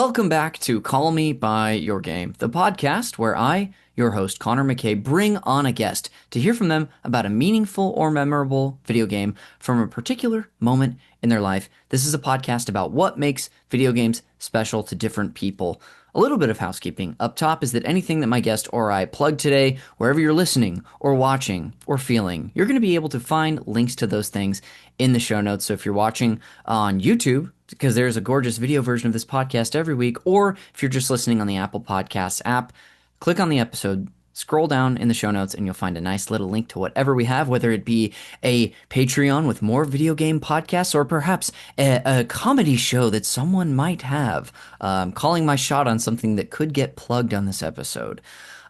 Welcome back to Call Me By Your Game, the podcast where I, your host Connor McCabe, bring on a guest to hear from them about a meaningful or memorable video game from a particular moment in their life. This is a podcast about what makes video games special to different people. A little bit of housekeeping. Up top is that anything that my guest or I plug today, wherever you're listening or watching or feeling, you're going to be able to find links to those things in the show notes. So if you're watching on YouTube, because there's a gorgeous video version of this podcast every week, or if you're just listening on the Apple Podcasts app, click on the episode, scroll down in the show notes, and you'll find a nice little link to whatever we have, whether it be a Patreon with more video game podcasts or perhaps a comedy show that someone might have. Calling my shot on something that could get plugged on this episode.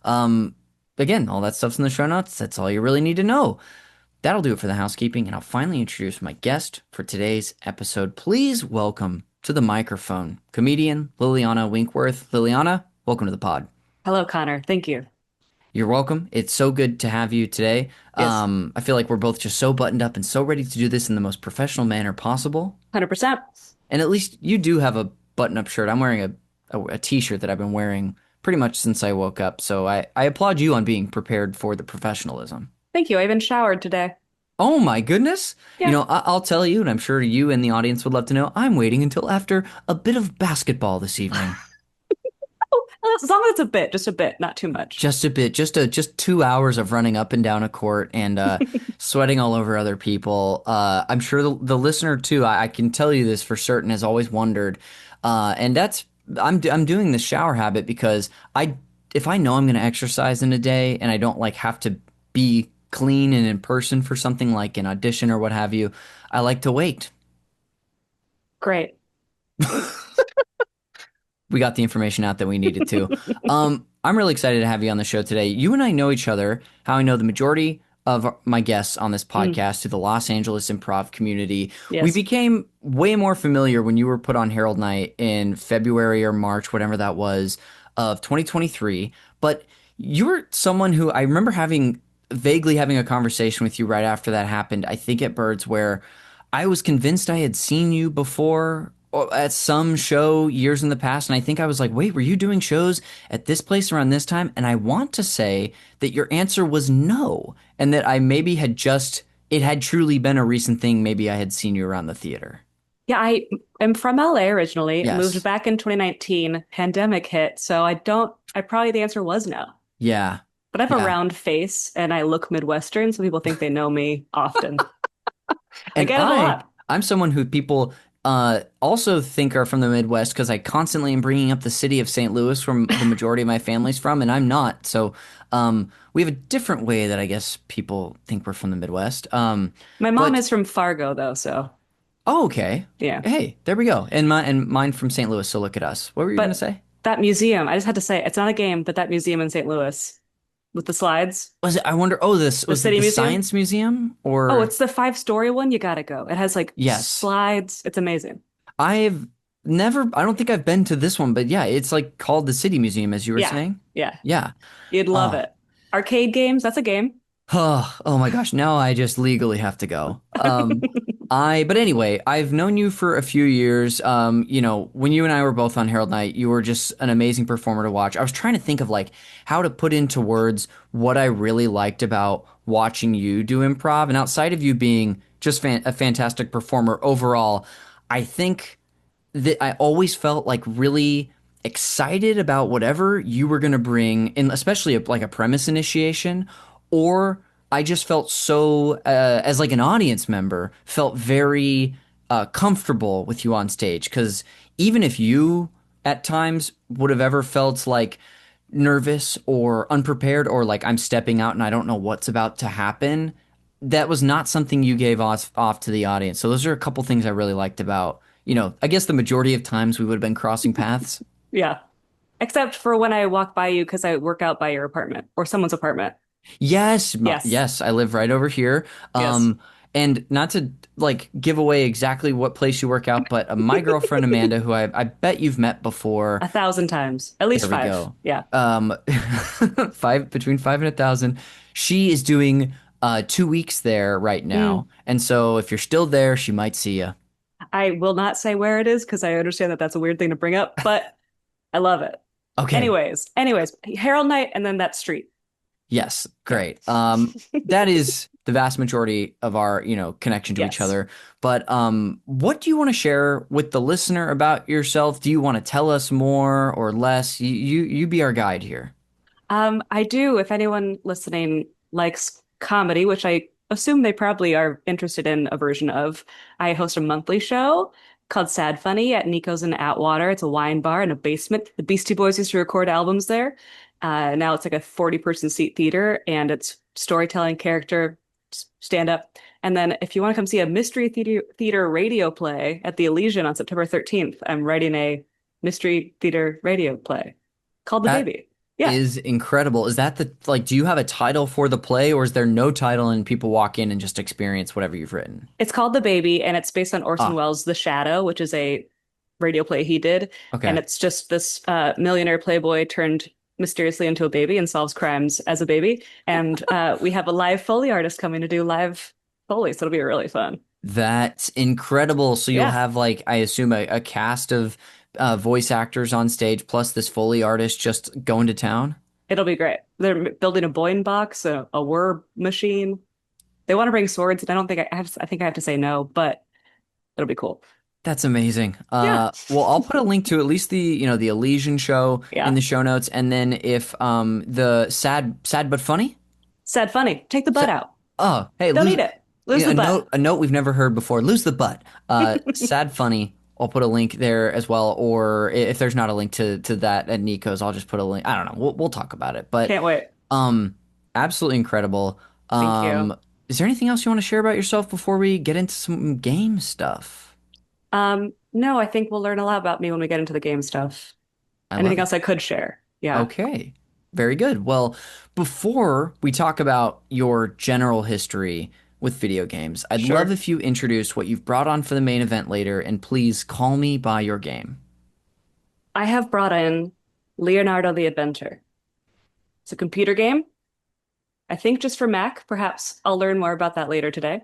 Again, all that stuff's in the show notes. That's all you really need to know. That'll do it for the housekeeping, and I'll finally introduce my guest for today's episode. Please welcome to the microphone, comedian Lilliana Winkworth. Lilliana, welcome to the pod. Hello, Connor. Thank you. You're welcome. It's so good to have you today. Yes. I feel like we're both just so buttoned up and so ready to do this in the most professional manner possible. 100%. And at least you do have a button-up shirt. I'm wearing a t-shirt that I've been wearing pretty much since I woke up. So I applaud you on being prepared for the professionalism. Thank you. I even showered today. Oh my goodness. Yeah. You know, I'll tell you, and I'm sure you and the audience would love to know, I'm waiting until after a bit of basketball this evening. Oh, as long as it's a bit, just a bit, not too much. Just a bit, just 2 hours of running up and down a court and sweating all over other people. I'm sure the listener too, I can tell you this for certain, has always wondered. And I'm doing this shower habit because if I know I'm going to exercise in a day and I don't like have to be clean and in person for something like an audition or what have you, I like to wait. Great. We got the information out that we needed to. I'm really excited to have you on the show today. You and I know each other, how I know the majority of my guests on this podcast through the Los Angeles improv community. Yes. We became way more familiar when you were put on Herald Night in February or March, whatever that was, of 2023. But you were someone who I remember vaguely having a conversation with you right after that happened, I think at Birds, where I was convinced I had seen you before or at some show years in the past. And I think I was like, wait, were you doing shows at this place around this time? And I want to say that your answer was no. And that I maybe it had truly been a recent thing. Maybe I had seen you around the theater. Yeah, I am from LA originally. Yes. Moved back in 2019. Pandemic hit. So probably the answer was no. Yeah. But I have a Yeah. round face and I look Midwestern, so people think they know me often. I And get it a lot. I'm someone who people also think are from the Midwest because I constantly am bringing up the city of St. Louis from the majority of my family's from, and I'm not. So we have a different way that I guess people think we're from the Midwest. My mom is from Fargo, though, so Oh, okay. yeah. Hey, there we go. And mine from St. Louis. So look at us. What were you going to But say? that museum, I just had to say, it's not a game, but that museum in St. Louis with the slides. Was it? I wonder. Oh, this The was it City the Museum? Science Museum Oh, or it's the 5-story one. You gotta go. It has like yes. slides. It's amazing. I've never. I don't think I've been to this one, but yeah, it's like called the City Museum, as you were Yeah. saying. Yeah. Yeah. You'd love Oh. it. Arcade games, that's a game. Oh my gosh, now I just legally have to go. But anyway, I've known you for a few years. When you and I were both on Herald Night, you were just an amazing performer to watch. I was trying to think of like how to put into words what I really liked about watching you do improv. And outside of you being just a fantastic performer overall, I think that I always felt like really excited about whatever you were going to bring, and especially like a premise initiation, or I just felt so, as like an audience member, felt very comfortable with you on stage. Because even if you at times would have ever felt like nervous or unprepared or like I'm stepping out and I don't know what's about to happen, that was not something you gave off to the audience. So those are a couple things I really liked about, I guess the majority of times we would have been crossing paths. Yeah. Except for when I walk by you because I work out by your apartment or someone's apartment. Yes, Yes. yes, I live right over here. Yes. And not to like give away exactly what place you work out, but my girlfriend Amanda, who I bet you've met before, 1,000 times. At least there we 5. go. Yeah. Between 5 and 1,000. She is doing 2 weeks there right now, and so if you're still there, she might see you. I will not say where it is because I understand that that's a weird thing to bring up, but I love it. Okay. Anyways, Herald Knight and then that street. Yes, Yeah. great. That is the vast majority of our, connection to each Yes. other. But what do you want to share with the listener about yourself? Do you want to tell us more or less? You be our guide here. I do. If anyone listening likes comedy, which I assume they probably are interested in a version of, I host a monthly show called Sad Funny at Nico's in Atwater. It's a wine bar in a basement. The Beastie Boys used to record albums there. Now it's like a 40-person seat theater, and it's storytelling, character, stand up. And then if you want to come see a mystery theater radio play at the Elysian on September 13th, I'm writing a mystery theater radio play called The That Baby. Yeah. is incredible. Is that do you have a title for the play or is there no title and people walk in and just experience whatever you've written? It's called The Baby, and it's based on Orson Ah, Welles' The Shadow, which is a radio play he did. And okay. it's just this millionaire playboy turned mysteriously into a baby and solves crimes as a baby. And we have a live Foley artist coming to do live Foley, so it'll be really fun. That's incredible. So you'll Yeah, have I assume a cast of voice actors on stage plus this Foley artist just going to town. it'll be great. They're building a Boyne box, a whir machine. They want to bring swords, and I don't think I think I have to say no, but it'll be cool. That's amazing. Yeah, Well, I'll put a link to at least the Elysian show in yeah. the show notes, and then if the sad but funny. Sad funny. Take the butt out. Oh, hey, Don't lose eat it. Lose the a butt. note we've never heard before. Lose the butt. Sad funny. I'll put a link there as well, or if there's not a link to that at Nico's, I'll just put a link. I don't know. We'll talk about it. But Can't wait. um, absolutely incredible. Thank you. Is there anything else you want to share about yourself before we get into some game stuff? No, I think we'll learn a lot about me when we get into the game stuff. I love Anything it. else I could share? Yeah, Okay. Very good. Well, before we talk about your general history with video games, I'd love sure. if you introduce what you've brought on for the main event later, and please call me by your game. I have brought in Leonardo the Inventor. It's a computer game. I think just for Mac. Perhaps I'll learn more about that later today.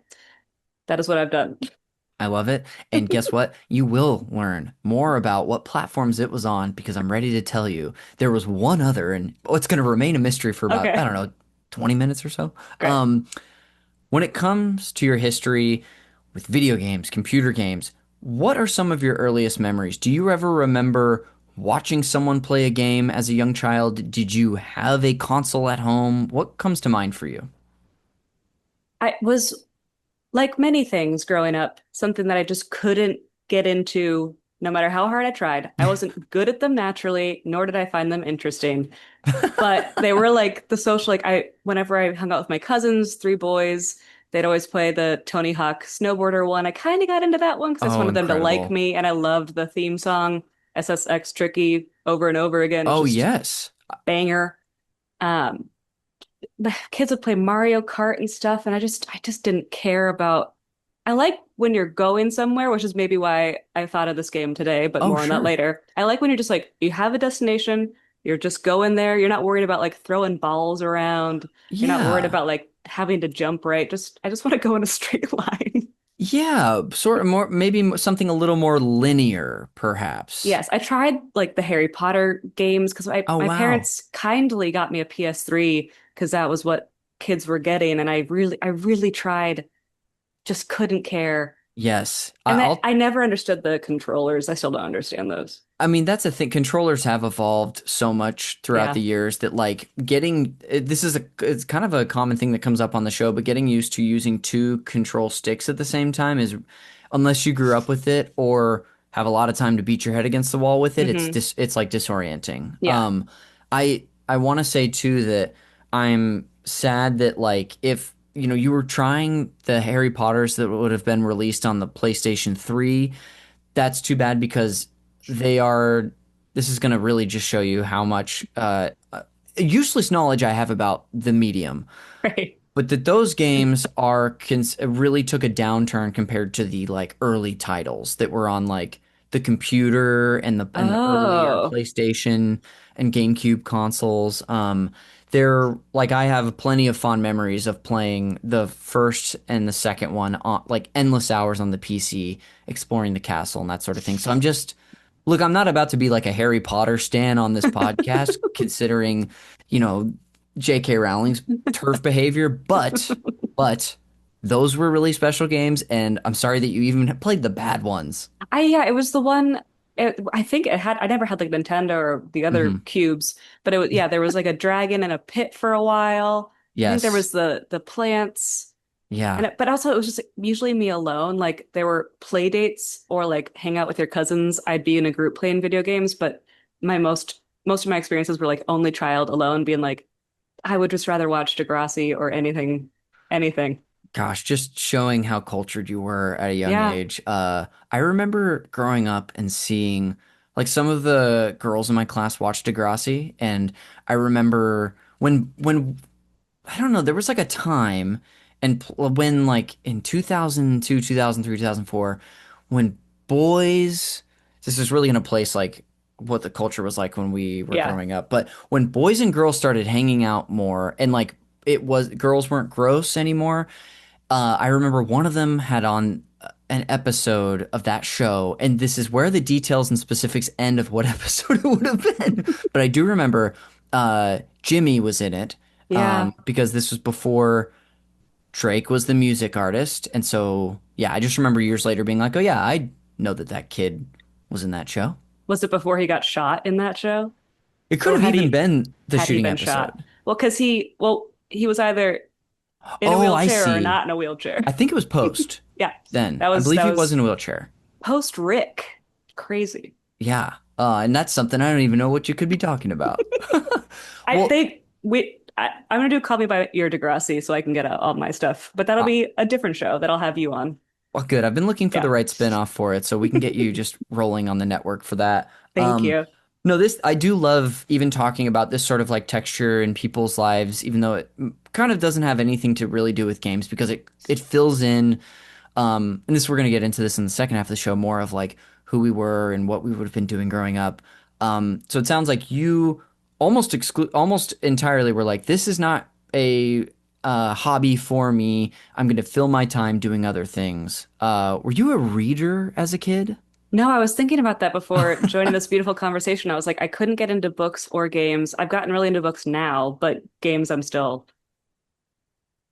That is what I've done. I love it. And guess what? You will learn more about what platforms it was on because I'm ready to tell you. There was one other, and it's going to remain a mystery for about, I Okay, don't know, 20 minutes or so. great. When it comes to your history with video games, computer games, what are some of your earliest memories? Do you ever remember watching someone play a game as a young child? Did you have a console at home? What comes to mind for you? I was like many things growing up, something that I just couldn't get into no matter how hard I tried. I wasn't good at them naturally, nor did I find them interesting. But they were like the social, like whenever I hung out with my cousins, three boys, they'd always play the Tony Hawk snowboarder one. I kind of got into that one because I just Oh, wanted them to like incredible. me, and I loved the theme song SSX Tricky over and over again. It's Oh, just yes. banger. Um, the kids would play Mario Kart and stuff, and I just didn't care about. I like when you're going somewhere, which is maybe why I thought of this game today, but Oh, more on that sure. later. I like when you're just like you have a destination, you're just going there, you're not worried about like throwing balls around, you're not worried Yeah. about like having to jump right. Just I just want to go in a straight line. Yeah. Sort of more, maybe something a little more linear, perhaps. Yes, I tried like the Harry Potter games because Oh, my wow. parents kindly got me a PS3 because that was what kids were getting, and I really tried, just couldn't care. Yes. And I never understood the controllers. I still don't understand those. I mean, that's the thing. Controllers have evolved so much throughout Yeah. the years that this is it's kind of a common thing that comes up on the show, but getting used to using two control sticks at the same time is, unless you grew up with it or have a lot of time to beat your head against the wall with it, Hmm. it's like disorienting. Yeah. I want to say too that I'm sad that if you were trying the Harry Potters that would have been released on the PlayStation 3, that's too bad because they are. This is going to really just show you how much useless knowledge I have about the medium. Right. But that those games really took a downturn compared to the early titles that were on the computer and the earlier Oh, PlayStation and GameCube consoles. They're I have plenty of fond memories of playing the first and the second one on endless hours on the PC, exploring the castle and that sort of thing. So I'm just Look, I'm not about to be like a Harry Potter stan on this podcast, considering, you know, J.K. Rowling's turf behavior, but those were really special games, and I'm sorry that you even played the bad ones. Yeah, it was the one. I think it had. I never had like Nintendo or the other Hmm. cubes, but it was yeah. There was like a dragon in a pit for a while. I think there Yes. was the plants, Yeah. but also it was just usually me alone. Like there were play dates or like hang out with your cousins. I'd be in a group playing video games, but most of my experiences were like only child alone, being like I would just rather watch Degrassi or anything. Gosh, just showing how cultured you were at a young Yeah, age. I remember growing up and seeing like some of the girls in my class watched Degrassi, and I remember when I don't know, there was like a time and when like in 2002, 2003, 2004, when boys, this is really going to place like what the culture was like when we were yeah, growing up, but when boys and girls started hanging out more and like it was girls weren't gross anymore. I remember one of them had on an episode of that show, and this is where the details and specifics end of what episode it would have been. But I do remember Jimmy was in it yeah. because this was before Drake was the music artist, and so yeah, I just remember years later being like, oh yeah, I know that that kid was in that show. Was it before he got shot in that show? It could Or have even been the had he shooting been shot? episode. He was either in a Oh, I wheelchair or see. not in a wheelchair. I think it was post Yeah, then. I believe that he was was in a wheelchair. post Rick. Crazy. Yeah. And that's something I don't even know what you could be talking about. I Well, think I'm gonna do Call Me by Your Degrassi so I can get out all my stuff, but that'll uh, be a different show that I'll have you on. well, good. I've been looking for the Yeah, right spin-off for it, so we can get you just rolling on the network for that. thank you. No, this I do love even talking about this sort of like texture in people's lives, even though it kind of doesn't have anything to really do with games because it fills in. And this we're gonna get into this in the second half of the show, more of like who we were and what we would have been doing growing up. So it sounds like you almost entirely were like, this is not a hobby for me. I'm gonna fill my time doing other things. Were you a reader as a kid? No, I was thinking about that before joining this beautiful conversation. I was like, I couldn't get into books or games. I've gotten really into books now, but games I'm still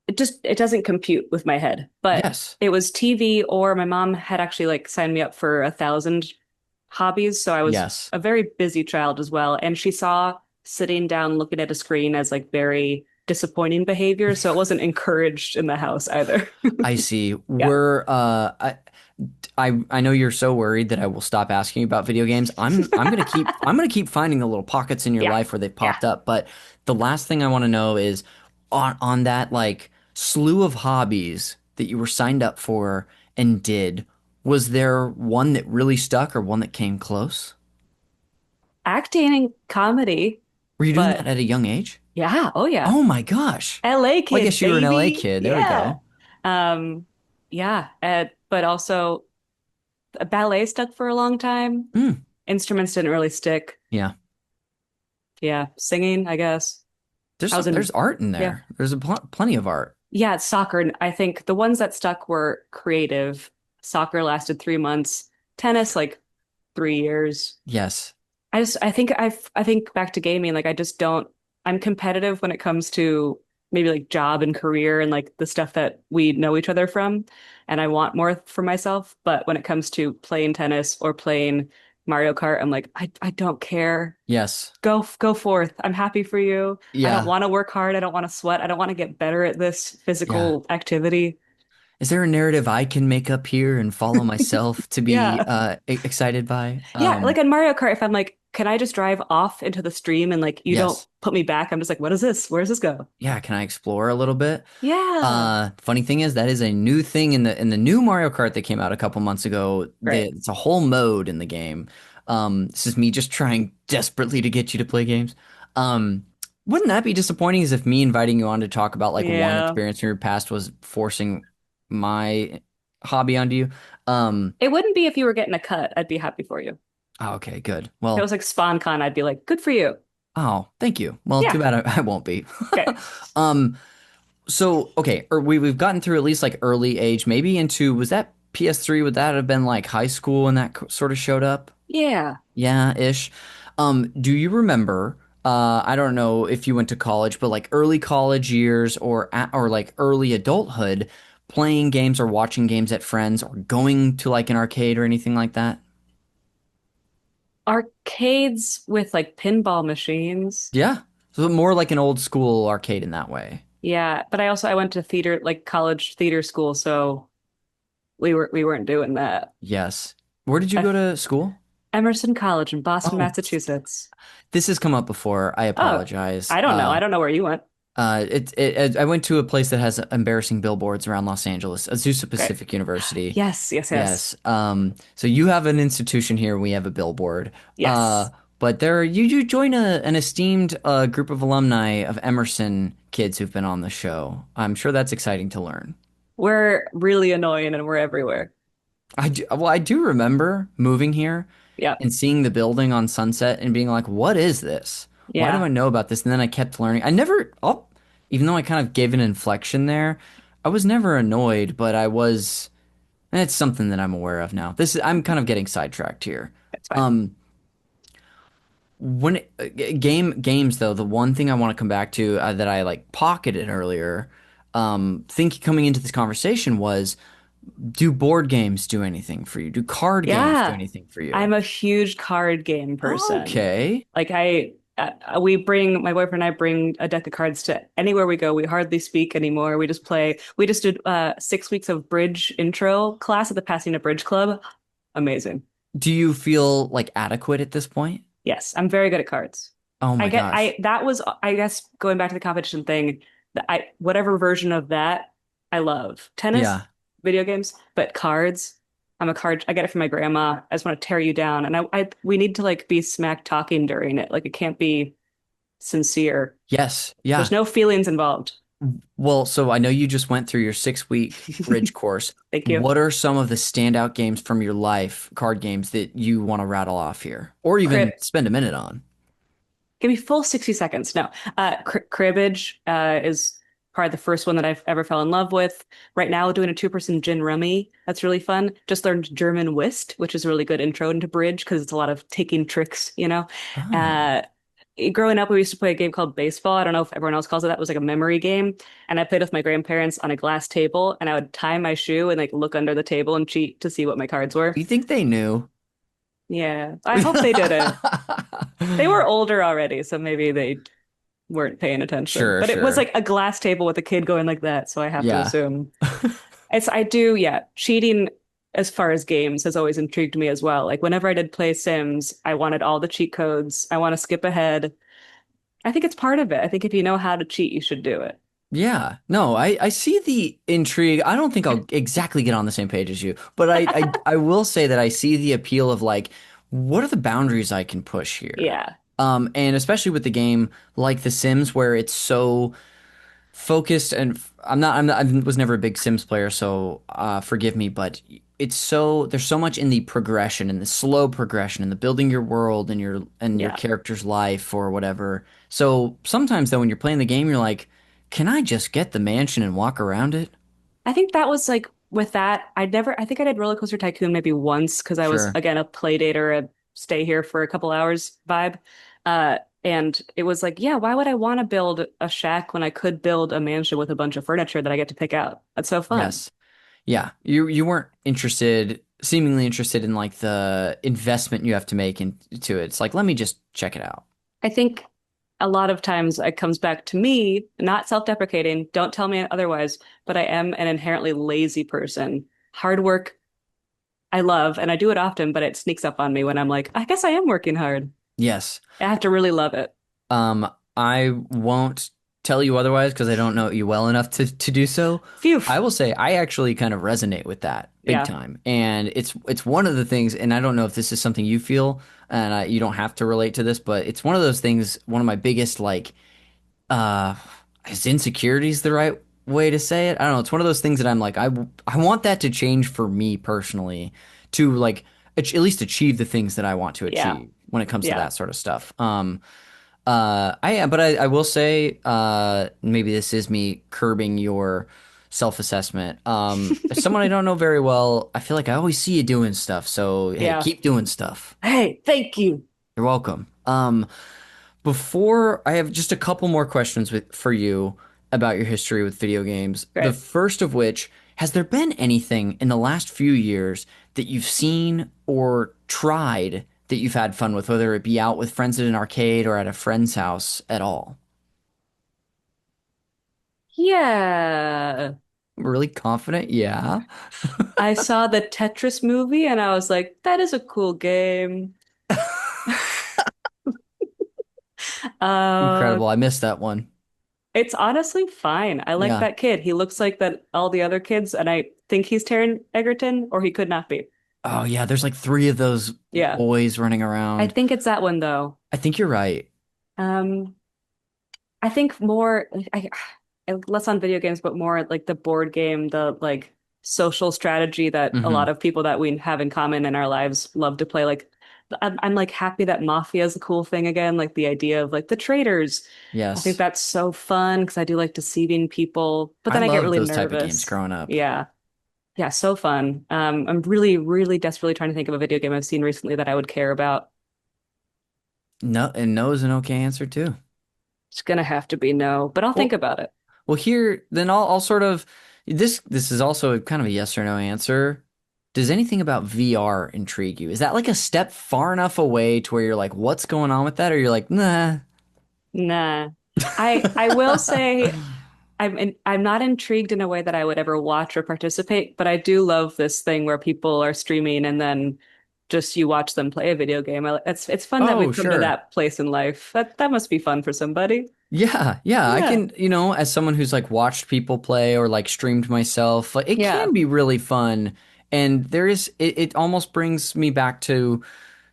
it doesn't compute with my head. But Yes. it was TV or my mom had actually like signed me up for 1,000 hobbies. So I was Yes. a very busy child as well. And she saw sitting down looking at a screen as like very disappointing behavior. So it wasn't encouraged in the house either. I see. Yeah. I know you're so worried that I will stop asking you about video games. I'm gonna keep finding the little pockets in your Yeah. life where they've Yeah. popped up. But the last thing I want to know is on that like slew of hobbies that you were signed up for and did, was there one that really stuck or one that came close? Acting and comedy, Were you doing that but at a young age? yeah. Oh yeah. Oh my gosh. LA Well, I kid, guess you were an LA baby. kid. There we Yeah. go. Um, yeah. But also ballet stuck for a long time. Mm, Instruments didn't really stick. yeah. Yeah. Singing, I guess. I was There's in, art in yeah. there. There's plenty of art. Yeah, it's soccer. And I think the ones that stuck were creative. Soccer lasted 3 months. Tennis, like 3 years. Yes. I think back to gaming, like I just don't, I'm competitive when it comes to maybe like job and career and like the stuff that we know each other from. And I want more for myself. But when it comes to playing tennis or playing Mario Kart, I'm like, I don't care. Yes. Go forth. I'm happy for you. I don't Yeah. want to work hard. I don't want to sweat. I don't want to get better at this Yeah. physical activity. Is there a narrative I can make up here and follow myself to be Yeah. excited by? Yeah, like in Mario Kart, if I'm like, can I just drive off into the stream and like you don't Yes. put me back? I'm just like, what is this? Where does this go? Yeah, can I explore a little bit? Yeah. Funny thing is that is a new thing in the new Mario Kart that came out a couple months ago. Right. It's a whole mode in the game. This is me just trying desperately to get you to play games. Wouldn't that be disappointing as if me inviting you on to talk about like one Yeah. experience in your past was forcing my hobby onto you? Um, It wouldn't be if you were getting a cut. I'd be happy for you. okay, good. If it Well, was like SpawnCon, I'd be like, good for you. oh, thank you. Well, too Yeah. bad I won't be. Okay. Um, so okay, or we've gotten through at least like early age, maybe into was that PS3? Would that have been like high school when that sort of showed up? Yeah. Yeah, ish. Do you remember, I don't know if you went to college, but like early college years or like early adulthood, playing games or watching games at friends or going to like an arcade or anything like that? Arcades with like pinball machines. Yeah. So more like an old school arcade in that way. Yeah, but I went to theater, like college theater school, so we weren't doing that. Yes. Where did you go At to school? Emerson College in Boston, Oh, Massachusetts. this has come up before. I Oh, apologize. I don't know. I don't know where you went. I went to a place that has embarrassing billboards around Los Angeles, Azusa Great. Pacific University. Yes, yes, yes. Yes. So you have an institution here, we have a billboard. Yes. But you join an esteemed group of alumni of Emerson kids who've been on the show. I'm sure that's exciting to learn. We're really annoying and we're everywhere. I do remember moving here Yeah. and seeing the building on Sunset and being like, what is this? Why do Yeah. I know about this? And then I kept learning. Even though I kind of gave an inflection there, I was never annoyed, but it's something that I'm aware of now. I'm kind of getting sidetracked here. It's fine. Um, games though, the one thing I want to come back to that I like pocketed earlier, think coming into this conversation was, do board games do anything for you? Do card games do Yeah. anything for you? I'm a huge card game person. Okay. Like we bring my boyfriend and I bring a deck of cards to anywhere we go. We hardly speak anymore. We just play. We just did 6 weeks of bridge intro class at the Pasadena Bridge Club. Amazing. Do you feel like adequate at this point? Yes, I'm very good at cards. Oh my gosh. That was, I guess, going back to the competition thing, whatever version of that I love. Tennis, Yeah. video games, but cards. I get it from my grandma. I just want to tear you down. And we need to like be smack talking during it. Like it can't be sincere. Yes. There's Yeah. no feelings involved. Well, so I know you just went through your 6 week bridge course. Thank you. What are some of the standout games from your life, card games that you want to rattle off here, or even Crib, spend a minute on? Give me full 60 seconds. No, cribbage is probably the first one that I've ever fell in love with. Right now, doing a two-person gin rummy. That's really fun. Just learned German whist, which is a really good intro into bridge because it's a lot of taking tricks, you know. Oh, Uh, Growing up, we used to play a game called baseball. I don't know if everyone else calls it that. It was like a memory game. And I played with my grandparents on a glass table, and I would tie my shoe and like look under the table and cheat to see what my cards were. you think they knew? Yeah, I hope they didn't. They were older already, so maybe they weren't paying attention. Sure, But it was sure. like a glass table with a kid going like that, so I have to Yeah. assume. I do, yeah. Cheating as far as games has always intrigued me as well. Like whenever I did play Sims, I wanted all the cheat codes. I want to skip ahead. I think it's part of it. I think if you know how to cheat, you should do it. Yeah. No, I see the intrigue. I don't think I'll exactly get on the same page as you, but I will say that I see the appeal of like, what are the boundaries I can push here? Yeah. And especially with the game like The Sims, where it's so focused and I was never a big Sims player, so forgive me, but there's so much in the progression and the slow progression and the building your world and your Yeah. character's life or whatever. So sometimes though when you're playing the game, you're like, can I just get the mansion and walk around it? I think that was like with that, I think I did Roller Coaster Tycoon maybe once because I was Sure. again a play date or a stay here for a couple hours vibe. And it was like, yeah, why would I want to build a shack when I could build a mansion with a bunch of furniture that I get to pick out? That's so fun. Yes. Yeah. You weren't seemingly interested in like the investment you have to make into it. It's like, let me just check it out. I think a lot of times it comes back to me, not self-deprecating, don't tell me otherwise, but I am an inherently lazy person. Hard work I love, and I do it often, but it sneaks up on me when I'm like, I guess I am working hard. Yes. I have to really love it. I won't tell you otherwise because I don't know you well enough to do so. Phew. I will say I actually kind of resonate with that big Yeah. time, and it's one of the things. And I don't know if this is something you feel, and you don't have to relate to this, but it's one of those things. One of my biggest like, uh, is insecurities the right way to say it? I don't know. It's one of those things that I'm like, I want that to change for me personally to like at least achieve the things that I want to Yeah. achieve when it comes to Yeah. that sort of stuff. I am, but I will say, maybe this is me curbing your self-assessment. As someone I don't know very well, I feel like I always see you doing stuff. So, hey, Yeah. keep doing stuff. Hey, thank you. You're welcome. Before I have just a couple more questions for you about your history with video games. The Great. first of which, has there been anything in the last few years that you've seen or tried that you've had fun with, whether it be out with friends at an arcade or at a friend's house at all? Yeah. Really confident? Yeah. I saw the Tetris movie and I was like, that is a cool game. Uh, Incredible. I missed that one. it's honestly fine. I like Yeah. that kid. He looks like that all the other kids, and I think he's Taron Egerton, or he could not be. Oh, yeah. There's like three of those Yeah. boys running I around. think it's that one though. I think you're right. Um, I think more less on video games, but more like the board game, the like social strategy that a lot Hmm. of people that we have in common in our lives love to play. Like I'm like happy that Mafia is a cool thing again, like the idea of like the traders. I think Yes. that's so fun because I do like deceiving people, but I then I get love really those type of games nervous. growing up. Yeah. Yeah, so fun. I'm really, really desperately trying to think of a video game I've seen recently that I would care about. No, and no is an okay answer too. It's gonna have to be no, but I'll think Well, about it. well, here then I'll sort of this is also kind of a yes or no answer. Does anything about VR intrigue you? Is that like a step far enough away to where you're like, what's going on with that? Or you're like, nah. Nah. I will say I'm not intrigued in a way that I would ever watch or participate, but I do love this thing where people are streaming and then just you watch them play a video game. It's fun that Oh, we've come to sure. that place in life. That must be fun for somebody. Yeah, yeah. I Yeah. can, as someone who's like watched people play or like streamed myself, like it Yeah. can be really fun. And it almost brings me back to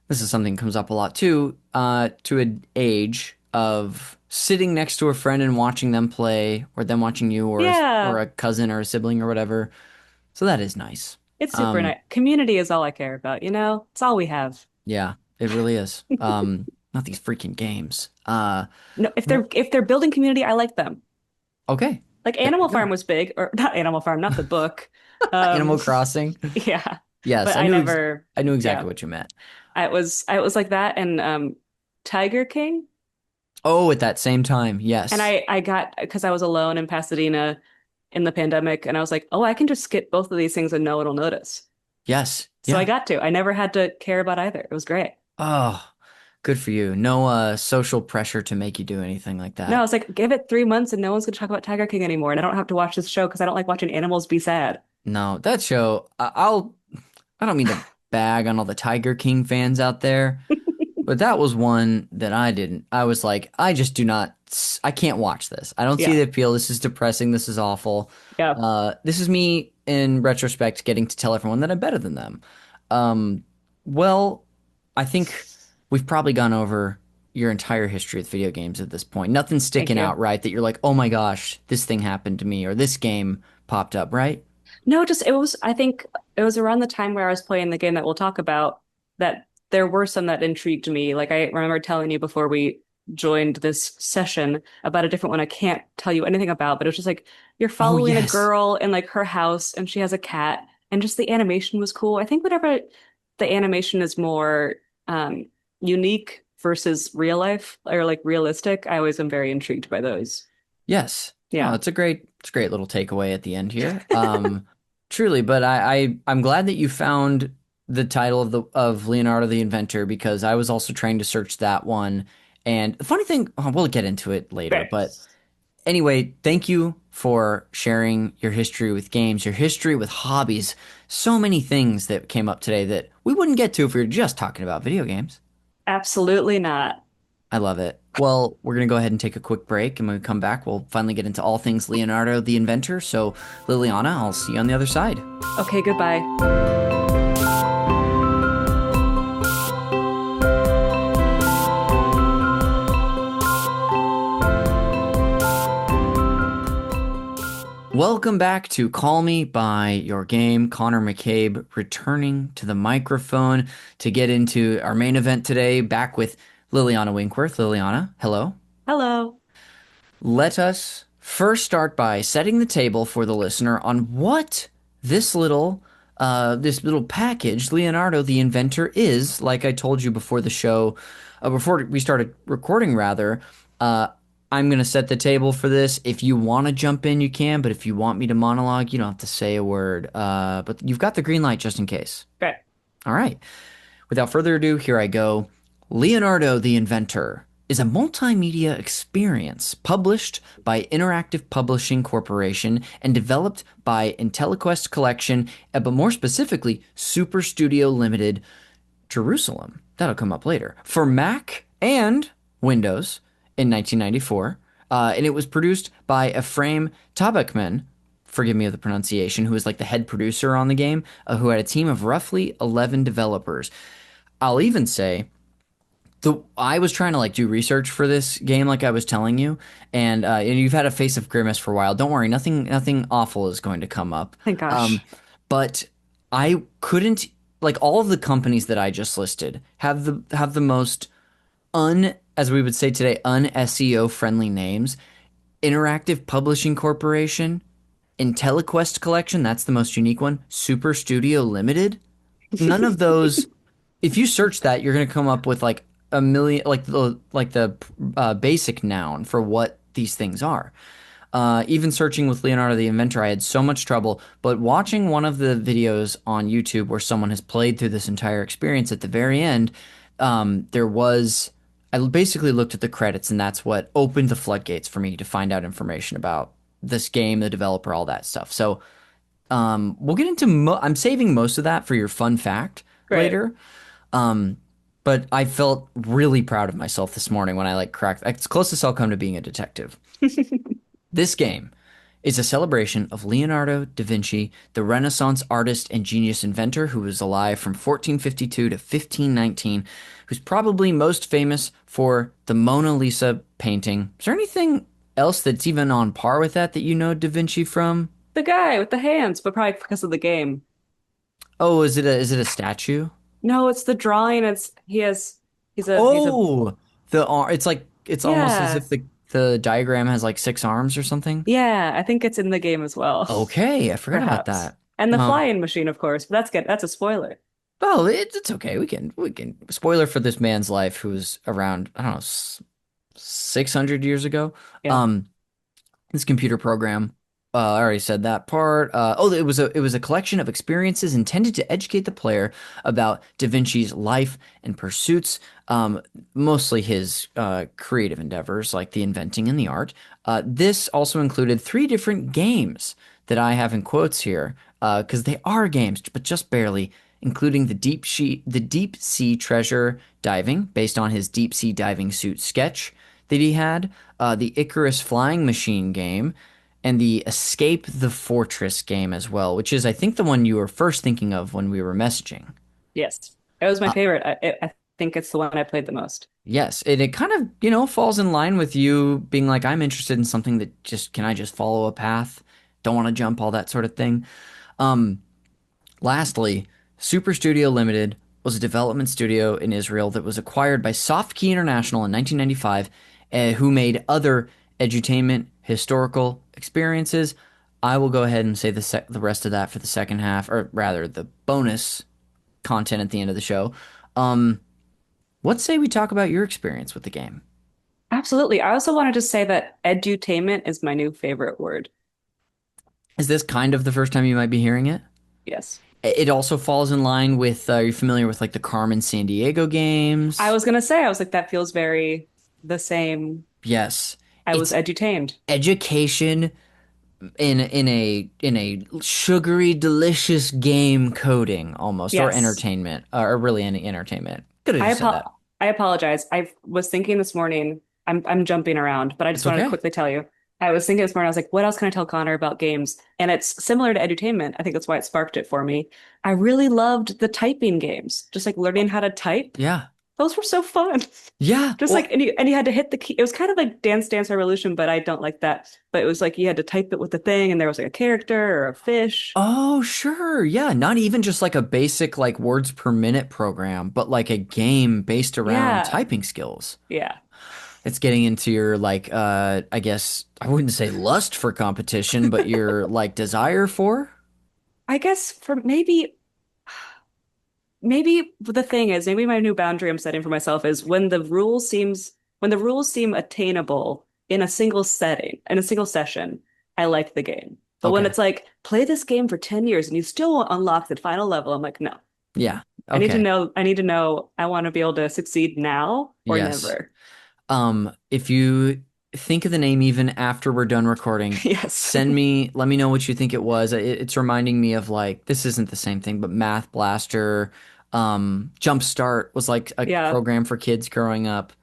this is something that comes up a lot too, to an age of sitting next to a friend and watching them play, or them watching you, or Yeah. a cousin or a sibling or whatever. So that is nice. It's super Um, nice. Community is all I care about, you know? It's all we have. yeah, it really is. Not these freaking games. No, W- if they're building community, I like them. okay, Like there you Animal Farm go. was big, or not Animal Farm, not the book. Animal Um, Crossing. yeah. Yes, But I never, I knew yeah. exactly what you meant. I was like that and Tiger King. Oh, at that same time, And yes, I got because I was alone in Pasadena in the pandemic, and I was like, oh, I can just skip both of these things and no one will notice. yes, So I yeah. got to. I never had to care about either. It was great. Oh, good for you. No social pressure to make you do anything like No, I that. was like, give it 3 months and no one's gonna talk about Tiger King anymore. And I don't have to watch this show because I don't like watching animals be sad. No, that show, I don't mean to bag on all the Tiger King fans out there, but that was one that I didn't. I was like, I just do not, I can't watch this. I don't see Yeah. the appeal. This is depressing. This is awful. Yeah. This is me in retrospect getting to tell everyone that I'm better than them. Um, well, I think we've probably gone over your entire history with video games at this point. Nothing's Thank sticking you. out, right? That you're like, oh my gosh, this thing happened to me, or this game popped up, right? No, just it was, I think it was around the time where I was playing the game that we'll talk about that there were some that intrigued me. Like I remember telling you before we joined this session about a different one I can't tell you anything about, but it was just like you're Oh, following a yes. girl in like her house and she has a cat and just the animation was cool. I think whatever the animation is more unique versus real life or like realistic, I always am very intrigued by those. Yes. No, Yeah. it's a great little takeaway at the end here. Truly, but I'm glad that you found the title of Leonardo the Inventor because I was also trying to search that one. And the funny thing, we'll get into it later, Great. but anyway, thank you for sharing your history with games, your history with hobbies. So many things that came up today that we wouldn't get to if we were just talking about video games. Absolutely not. I love it. Well, we're going to go ahead and take a quick break. And when we come back, we'll finally get into all things Leonardo the Inventor. So, Liliana, I'll see you on the other side. Okay, goodbye. Welcome back to Call Me by Your Game. Connor McCabe returning to the microphone to get into our main event today, back with Lilliana Winkworth. Liliana, hello. Hello. Let us first start by setting the table for the listener on what this little this little package, Leonardo the Inventor, is. Like I told you before the show, before we started recording, rather. Uh, I'm gonna set the table for this. If you want to jump in, you can. But if you want me to monologue, you don't have to say a word. But you've got the green light just in case. Great. All right. Without further ado, here I go. Leonardo the Inventor is a multimedia experience published by Interactive Publishing Corporation and developed by IntelliQuest Collection, but more specifically, Super Studio Limited Jerusalem. That'll come up later. For Mac and Windows in 1994. And it was produced by Ephraim Tabakman, forgive me of the pronunciation, who was like the head producer on the game, who had a team of roughly 11 developers. I'll even say I was trying to like do research for this game, like I was telling you, and you've had a face of grimace for a while. Don't worry, nothing awful is going to come up. Thank gosh. But I couldn't like all of the companies that I just listed have the most as we would say today, un-SEO friendly names. Interactive Publishing Corporation, IntelliQuest Collection, that's the most unique one. Super Studio Limited. None of those. If you search that, you're going to come up with like a million, like the basic noun for what these things are. Even searching with Leonardo the Inventor, I had so much trouble. But watching one of the videos on YouTube where someone has played through this entire experience, at the very end, there was. I basically looked at the credits, and that's what opened the floodgates for me to find out information about this game, the developer, all that stuff. So we'll get into. I'm saving most of that for your fun fact Great. later. But I felt really proud of myself this morning when I like cracked. It's closest I'll come to being a detective. This game is a celebration of Leonardo da Vinci, the Renaissance artist and genius inventor who was alive from 1452 to 1519, who's probably most famous for the Mona Lisa painting. Is there anything else that's even on par with that you know Da Vinci from? The guy with the hands, but probably because of the game. Oh, is it a statue? No, it's the drawing. He's a Oh, it's almost as yeah. if the diagram has like six arms or something. Yeah, I think it's in the game as well. Okay, I forgot about Perhaps. that. And the Well, flying machine, of course, but that's good. That's a spoiler. well, it's okay. We can spoiler for this man's life who was around, I don't know, 600 years ago. Yeah. Um, this computer program. I already said that part. It was a collection of experiences intended to educate the player about Da Vinci's life and pursuits, mostly his creative endeavors like the inventing and the art. This also included three different games that I have in quotes here, because they are games, but just barely, including the deep sea treasure diving, based on his deep sea diving suit sketch that he had, the Icarus flying machine game, and the Escape the Fortress game as well, which is, I think, the one you were first thinking of when we were messaging. Yes. It was my Uh, favorite. I think it's the one I played the most. yes, it kind of, falls in line with you being like, I'm interested in something that can I just follow a path? Don't want to jump, all that sort of thing. Um, Lastly, Super Studio Limited was a development studio in Israel that was acquired by Softkey International in 1995, who made other edutainment historical experiences. I will go ahead and say the rest of that for the second half, or rather, the bonus content at the end of the show. Um, let's say we talk about your experience with the game. Absolutely. I also wanted to say that edutainment is my new favorite word. Is this kind of the first time you might be hearing it? Yes. It also falls in line with, you're familiar with like the Carmen San Diego I games? was gonna say, I was like, that feels very the same. Yes. I was It's edutained. education in a sugary, delicious game coding almost, or Yes. entertainment, or really any entertainment. Could have I just said apo that. I apologize. I was thinking this morning, I'm jumping around, but I just It's wanted to okay. quickly tell you. I was thinking this morning, I was like, what else can I tell Connor about games? And it's similar to edutainment. I think that's why it sparked it for me. I really loved the typing games, just like learning how to type. Yeah. Those were so fun. Yeah. Just like, Well, and you had to hit the key. It was kind of like Dance Dance Revolution, but I don't like that. But it was like you had to type it with the thing, and there was like a character or a fish. oh, sure. Yeah. Not even just like a basic like words per minute program, but like a game based around Yeah. typing skills. Yeah. It's getting into your like I guess I wouldn't say lust for competition, but your like desire for? I guess for maybe the thing is maybe my new boundary I'm setting for myself is when the rules seem attainable in a single setting, in a single session, I like the game. But when Okay. it's like play this game for 10 years and you still won't unlock the final level, I'm like, no. Yeah. Okay. I need to know I want to be able to succeed now or Yes. never. If you think of the name even after we're done recording, Yes. let me know what you think it was. It's reminding me of like, this isn't the same thing, but Math Blaster, Jumpstart was like a Yeah. program for kids growing up.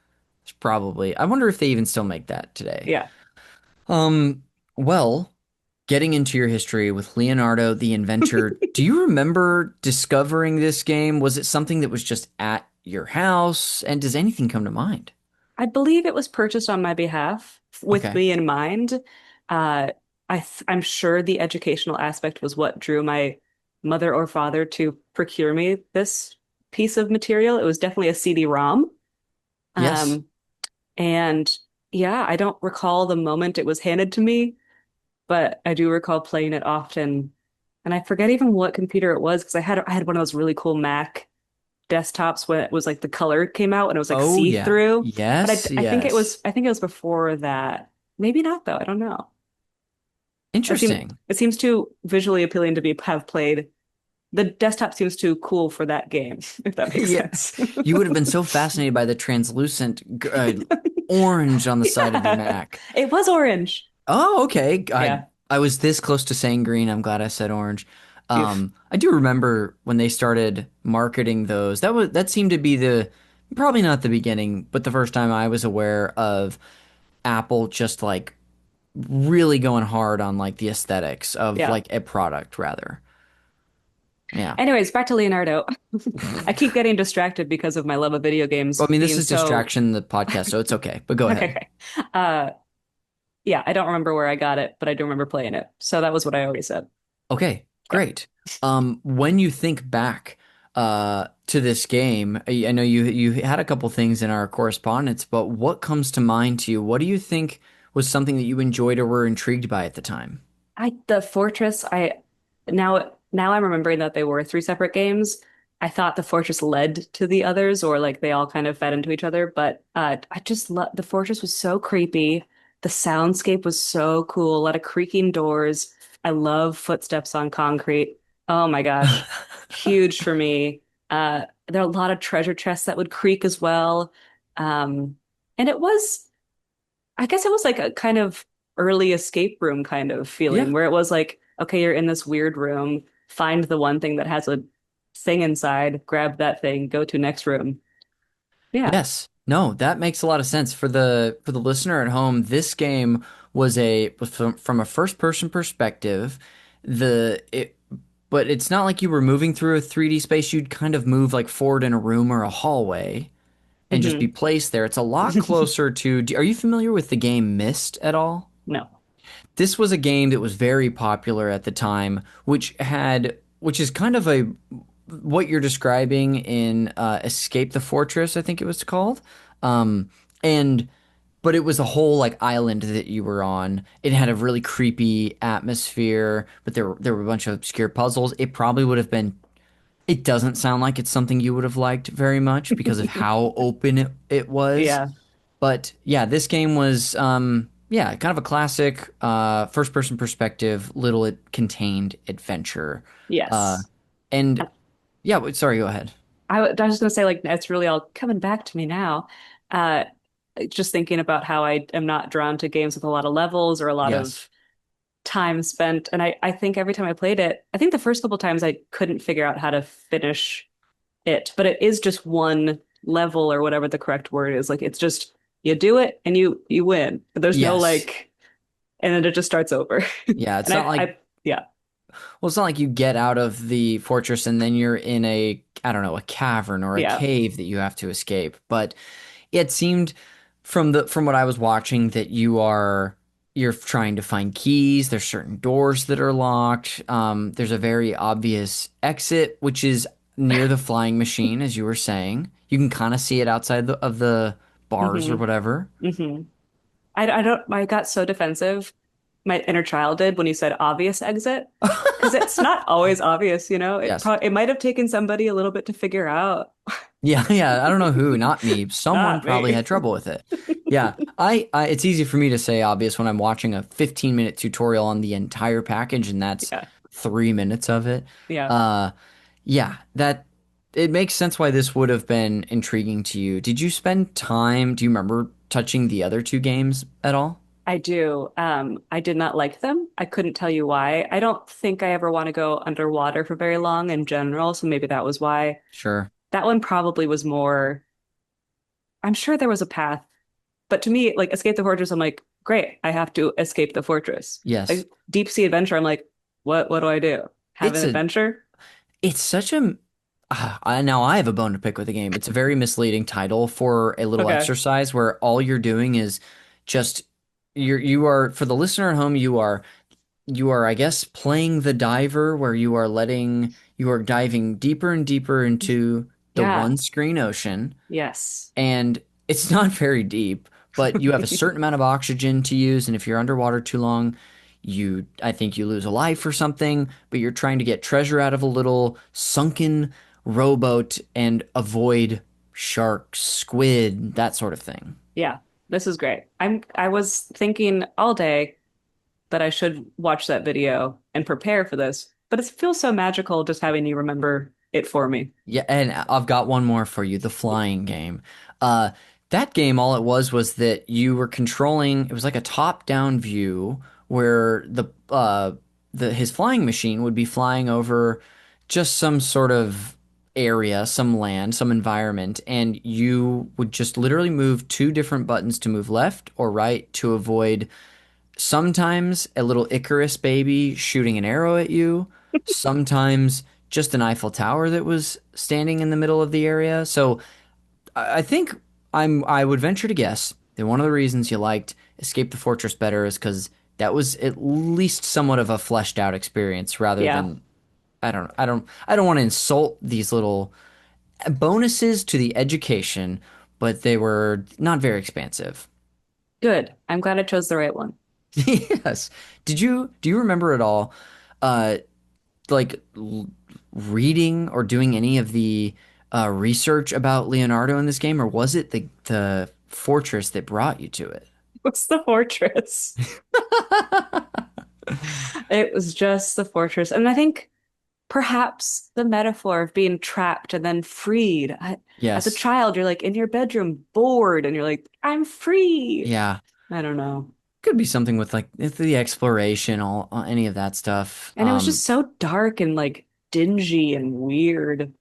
It's probably, I wonder if they even still make that today. Yeah. Um, well, getting into your history with Leonardo the Inventor, do you remember discovering this game? Was it something that was just at your house? And does anything come to mind? I believe it was purchased on my behalf with Okay. me in mind. Uh, I'm sure the educational aspect was what drew my mother or father to procure me this piece of material. It was definitely a CD-ROM. Yes. Um, and yeah, I don't recall the moment it was handed to me, but I do recall playing it often. And I forget even what computer it was because I had one of those really cool Mac desktops when it was like the color came out and it was like Oh see yeah. through. But Yes, yes. I think it was before that. Maybe not though. I don't know. Interesting. It seems too visually appealing to be have played. The desktop seems too cool for that game, if that makes Yeah. sense. You would have been so fascinated by the translucent orange on the side of your Yeah. Mac. It was orange. Oh, okay. Yeah. I was this close to saying green. I'm glad I said orange. Oof. I do remember when they started marketing those. That seemed to be the probably not the beginning, but the first time I was aware of Apple just like really going hard on like the aesthetics of Yeah. like a product rather. Yeah. Anyways, back to Leonardo. I keep getting distracted because of my love of video games Well, I mean, this being is so distraction, the podcast, so it's okay. But go ahead. okay. Uh yeah, I don't remember where I got it, but I do remember playing it. So that was what I already said. Okay, Yeah. great. When you think back to this game, I know you had a couple things in our correspondence, but what comes to mind to you? What do you think was something that you enjoyed or were intrigued by at the time? The Fortress, I now I'm remembering that they were three separate games. I thought the Fortress led to the others, or like they all kind of fed into each other. But I just love the Fortress was so creepy. The soundscape was so cool. A lot of creaking doors. I love footsteps on concrete. Oh my gosh, huge for me. There are a lot of treasure chests that would creak as well. And it was. I guess it was like a kind of early escape room kind of feeling Yeah. where it was like, okay, you're in this weird room, find the one thing that has a thing inside, grab that thing, go to next room. Yeah. Yes. No, that makes a lot of sense for the listener at home. This game was from a first person perspective. The it but it's not like you were moving through a 3D space. You'd kind of move like forward in a room or a hallway and just be Hmm. placed there. It's a lot closer to. Are you familiar with the game Myst at all? No. This was a game that was very popular at the time, which is kind of a what you're describing in Escape the Fortress, I think it was called. Um, and but it was a whole like island that you were on. It had a really creepy atmosphere, but there were a bunch of obscure puzzles. It probably would have been. It doesn't sound like it's something you would have liked very much because of how open it was. Yeah. But yeah, this game was yeah, kind of a classic first person perspective, little it contained adventure. Uh Yes. and yeah, sorry, go ahead. I was just gonna say, like, it's really all coming back to me now. Uh, just thinking about how I am not drawn to games with a lot of levels or a lot Yes. of time spent. And I think every time I played it, I think the first couple times I couldn't figure out how to finish it, but it is just one level or whatever the correct word is. Like it's just you do it and you win. There's no Yes. like, and then it just starts over. Yeah, it's And not like yeah, well, it's not like you get out of the fortress and then you're in a I don't know, a cavern or a yeah, cave that you have to escape. But it seemed from what I was watching that you're trying to find keys. There's certain doors that are locked. There's a very obvious exit, which is near the flying machine, as you were saying. You can kind of see it outside of the bars or Hmm. whatever. Hmm. I got so defensive. My inner child did when you said obvious exit, because it's not always obvious, you know. Yes. It might have taken somebody a little bit to figure out. Yeah, yeah. I don't know who, not me. Someone Not probably me. had trouble with it. Yeah, I it's easy for me to say obvious when I'm watching a 15-minute tutorial on the entire package, and that's Yeah. 3 minutes of it. Yeah. Uh, yeah, that it makes sense why this would have been intriguing to you. Did you spend time? Do you remember touching the other two games at all? I do. I did not like them. I couldn't tell you why. I don't think I ever want to go underwater for very long in general, so maybe that was why. Sure. That one probably was more, I'm sure there was a path, but to me, like Escape the Fortress, I'm like, great, I have to escape the fortress. Yes. Like Deep Sea Adventure, I'm like, what do I do? Have an It's a adventure? it's such a now I have a bone to pick with the game. It's a very misleading title for a little Okay. exercise where all you're doing is just you are for the listener at home, you are, I guess, playing the diver where you are diving deeper and deeper into the Yeah. one screen ocean, Yes. and it's not very deep, but you have a certain amount of oxygen to use, and if you're underwater too long, I think you lose a life or something, but you're trying to get treasure out of a little sunken rowboat and avoid sharks, squid, that sort of thing. Yeah. This is great. I was thinking all day that I should watch that video and prepare for this, but it feels so magical just having you remember it for me. Yeah, and I've got one more for you, the flying game. Uh, that game, all it was that you were controlling, it was like a top-down view where the his flying machine would be flying over just some sort of area, some land, some environment, and you would just literally move two different buttons to move left or right to avoid sometimes a little Icarus baby shooting an arrow at you, sometimes just an Eiffel Tower that was standing in the middle of the area. So I think I would venture to guess that one of the reasons you liked Escape the Fortress better is because that was at least somewhat of a fleshed out experience rather Yeah. than I don't want to insult these little bonuses to the education, but they were not very expansive. Good. I'm glad I chose the right one. Yes. Do you remember at all uh like reading or doing any of the research about Leonardo in this game, or was it the fortress that brought you to it? What's the fortress? It was just the fortress. And I think perhaps the metaphor of being trapped and then freed. As a Yes. child, you're like in your bedroom, bored, and you're like, I'm free. Yeah. I don't know. Could be something with like the exploration, all any of that stuff. And it was just so dark and like dingy and weird.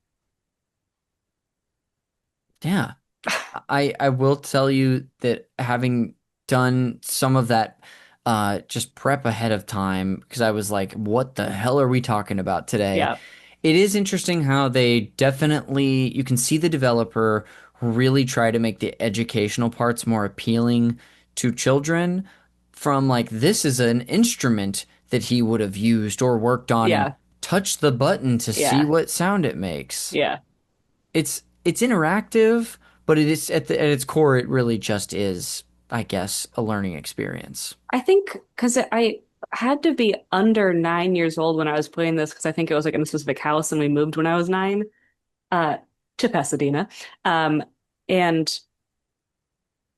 Yeah. I will tell you that having done some of that just prep ahead of time because I was like, what the hell are we talking about today? Yeah. It is interesting how they definitely you can see the developer really try to make the educational parts more appealing to children from like this is an instrument that he would have used or worked on and Yeah. touch the button to see Yeah. what sound it makes. Yeah. It's interactive, but it is at its core, it really just is, I guess, a learning experience. I think because I had to be under 9 years old when I was playing this because I think it was like in a specific house and we moved when I was nine uh, to Pasadena. Um, and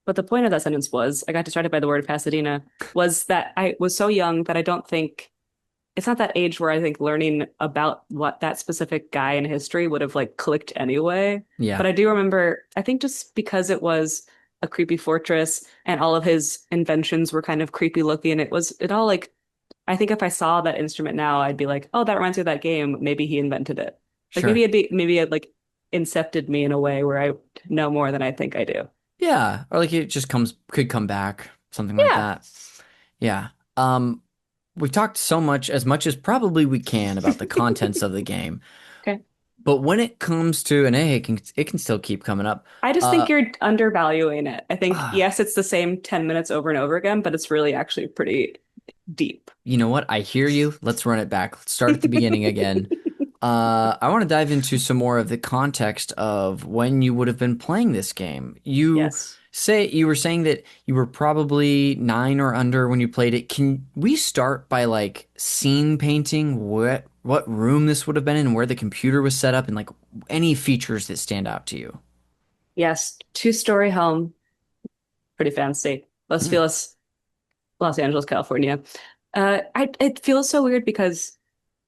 but the point of that sentence was I got distracted by the word Pasadena was that I was so young that I don't think it's not that age where I think learning about what that specific guy in history would have like clicked anyway. Yeah, But I do remember, I think just because it was a creepy fortress and all of his inventions were kind of creepy looking, it all like, I think if I saw that instrument now, I'd be like, oh, that reminds me of that game. Maybe he invented it. Like sure. maybe it like incepted me in a way where I know more than I think I do. Yeah, or like it just could come back, something like Yeah. that. Yeah. We've talked so much as probably we can about the contents of the game, Okay. but when it comes to and hey, it can still keep coming up. I just think Uh, you're undervaluing it. I think, ah, yes, it's the same 10 minutes over and over again, but it's really actually pretty deep. you know what? I hear you. Let's run it back. Let's start at the beginning again. I want to dive into some more of the context of when you would have been playing this game. Yes. Say you were saying that you were probably 9 or under when you played it. Can we start by like scene painting what room this would have been in, and where the computer was set up, and like any features that stand out to you? Yes, two-story home, pretty fancy. Los Hmm. Feliz, Los Angeles, California. It feels so weird because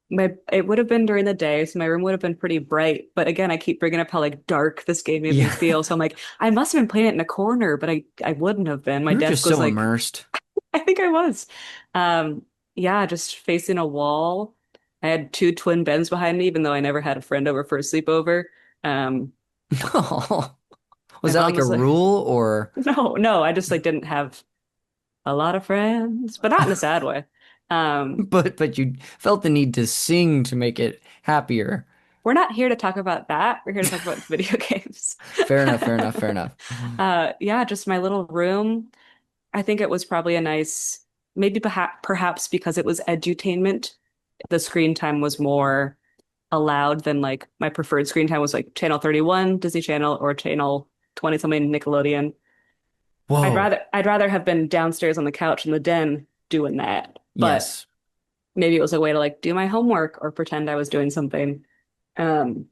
my it would have been during the day, so my room would have been pretty bright. But again, I keep bringing up how like dark this game made me Yeah, feel. So I'm like, I must have been playing it in a corner, but I wouldn't have been. My you were desk just was so like, immersed. I think I was. Yeah, just facing a wall. I had two twin beds behind me, even though I never had a friend over for a sleepover. Um, Oh, my was that mom like a was like, rule or? no, I just like didn't have a lot of friends, but not in a sad way. Um, But you felt the need to sing to make it happier. we're not here to talk about that. We're here to talk about video games. Fair enough, fair enough, fair enough. Yeah, just my little room. I think it was probably a nice, maybe perhaps because it was edutainment, the screen time was more allowed than like my preferred screen time was like channel 31, Disney Channel, or channel 20 something Nickelodeon. Whoa. I'd rather have been downstairs on the couch in the den doing that. But Yes. maybe it was a way to like do my homework or pretend I was doing something. Um,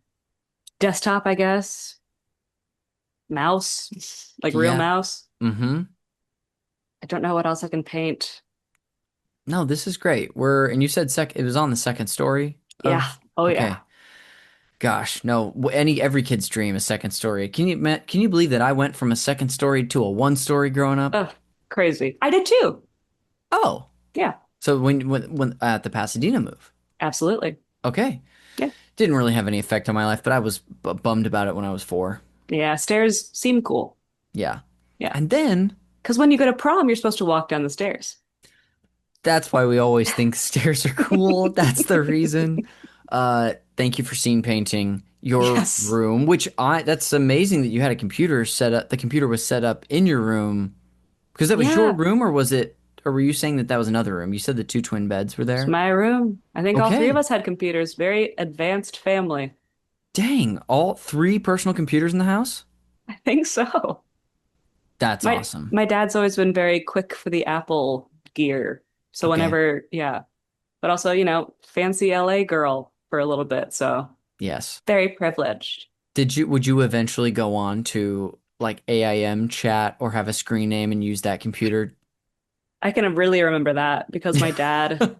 Desktop, I guess. Mouse, like real Yeah. mouse. Mm-hmm. I don't know what else I can paint. No, this is great. And you said it was on the second story Yeah. of, Oh okay. yeah. Gosh, no, every kid's dream, a second story. Can you believe that I went from a second story to a one story growing up? Oh, crazy. I did too. Oh, Yeah, so when at the Pasadena move. absolutely. Okay. Yeah. Didn't really have any effect on my life, but I was bummed about it when I was 4. Yeah, stairs seem cool. Yeah. Yeah. And then Because when you go to prom, you're supposed to walk down the stairs. that's why we always think stairs are cool. That's the reason. Thank you for scene painting your Yes. room, that's amazing that you had a computer set up. The computer was set up in your room because that was your Yeah. room, or were you saying that that was another room? You said the two twin beds were It's there. my room. I think all three of Okay. us had computers. Very advanced family. Dang, all 3 personal computers in the house? I think so. That's My awesome. my dad's always been very quick for the Apple gear. So Okay. whenever, yeah. But also, fancy LA girl for a little bit. So Yes. very privileged. Would you eventually go on to like AIM chat or have a screen name and use that computer? I can really remember that because my dad.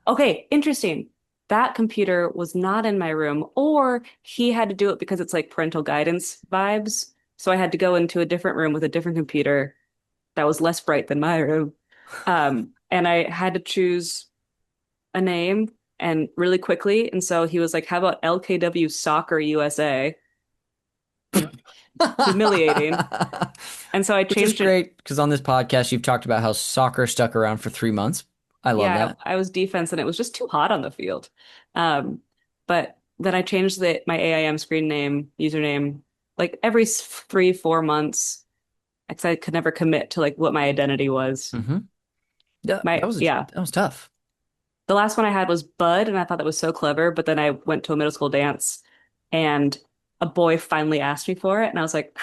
Okay, interesting. That computer was not in my room, or he had to do it because it's like parental guidance vibes. So I had to go into a different room with a different computer that was less bright than my room. And I had to choose a name and really quickly. And so he was like, how about LKW Soccer USA? Humiliating. And so I Which is changed it. great because on this podcast you've talked about how soccer stuck around for 3 months. I love Yeah, that. I was defense and it was just too hot on the field. Um, but then I changed my AIM screen name, username, like every 3, 4 months, because I could never commit to like what my identity was. Hmm. Yeah, Yeah. that was tough. The last one I had was Bud, and I thought that was so clever. But then I went to a middle school dance, and a boy finally asked me for it, and I was like,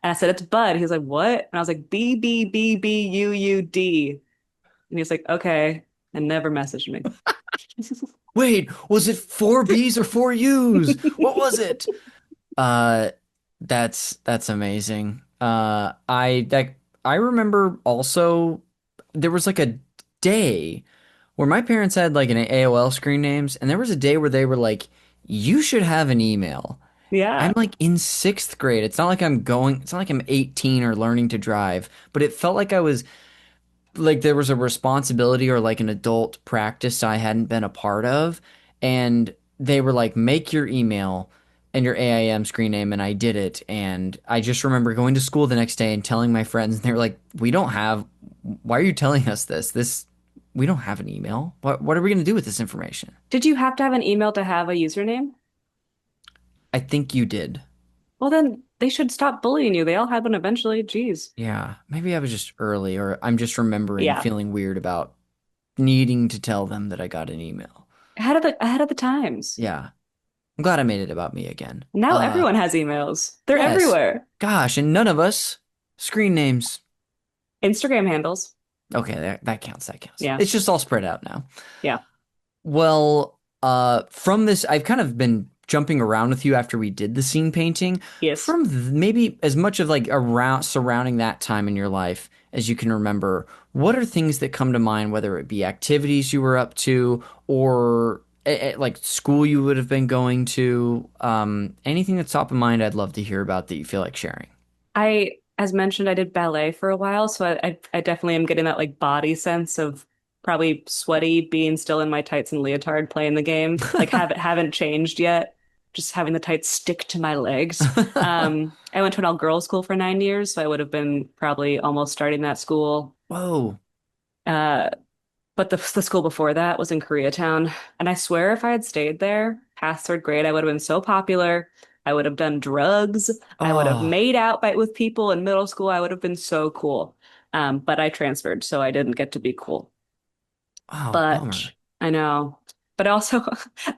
and I said it's Bud. He was like, what? And I was like, BBBBUUD, and he was like, okay, and never messaged me. Wait, was it 4 B's or 4 U's? What was it? Uh, that's amazing. I remember also there was like a day where my parents had like an AOL screen names, and there was a day where they were like, "You should have an email." I'm Yeah. like in 6th grade. It's not like I'm 18 or learning to drive, but it felt like I was like there was a responsibility or like an adult practice I hadn't been a part of. And they were like, make your email and your AIM screen name. And I did it. And I just remember going to school the next day and telling my friends, and they were like, why are you telling us we don't have an email. What are we going to do with this information? Did you have to have an email to have a username? I think you did. Well, then they should stop bullying you. They all had one eventually. Jeez. Yeah. Maybe I was just early, or I'm just remembering Yeah. feeling weird about needing to tell them that I got an email. Ahead of the times. Yeah. I'm glad I made it about me again. Now everyone has emails. They're Yes. everywhere. Gosh, and none of us Screen names. Instagram handles. Okay, that counts. That counts. Yeah. It's just all spread out now. Yeah. Well, from this, I've kind of been jumping around with you after we did the scene painting. Yes. From maybe as much of like around surrounding that time in your life as you can remember, what are things that come to mind, whether it be activities you were up to or like school you would have been going to? Anything that's top of mind, I'd love to hear about that you feel like sharing. As mentioned, I did ballet for a while, so I definitely am getting that like body sense of probably sweaty, being still in my tights and leotard playing the game. Like haven't changed yet. Just having the tights stick to my legs. I went to an all-girls school for 9 years, so I would have been probably almost starting that school. Whoa. Uh, but the school before that was in Koreatown. And I swear if I had stayed there past third grade, I would have been so popular. I would have done drugs. I would have Oh, made out with people in middle school. I would have been so cool. But I transferred, so I didn't get to be cool. oh, But bummer. I know. But also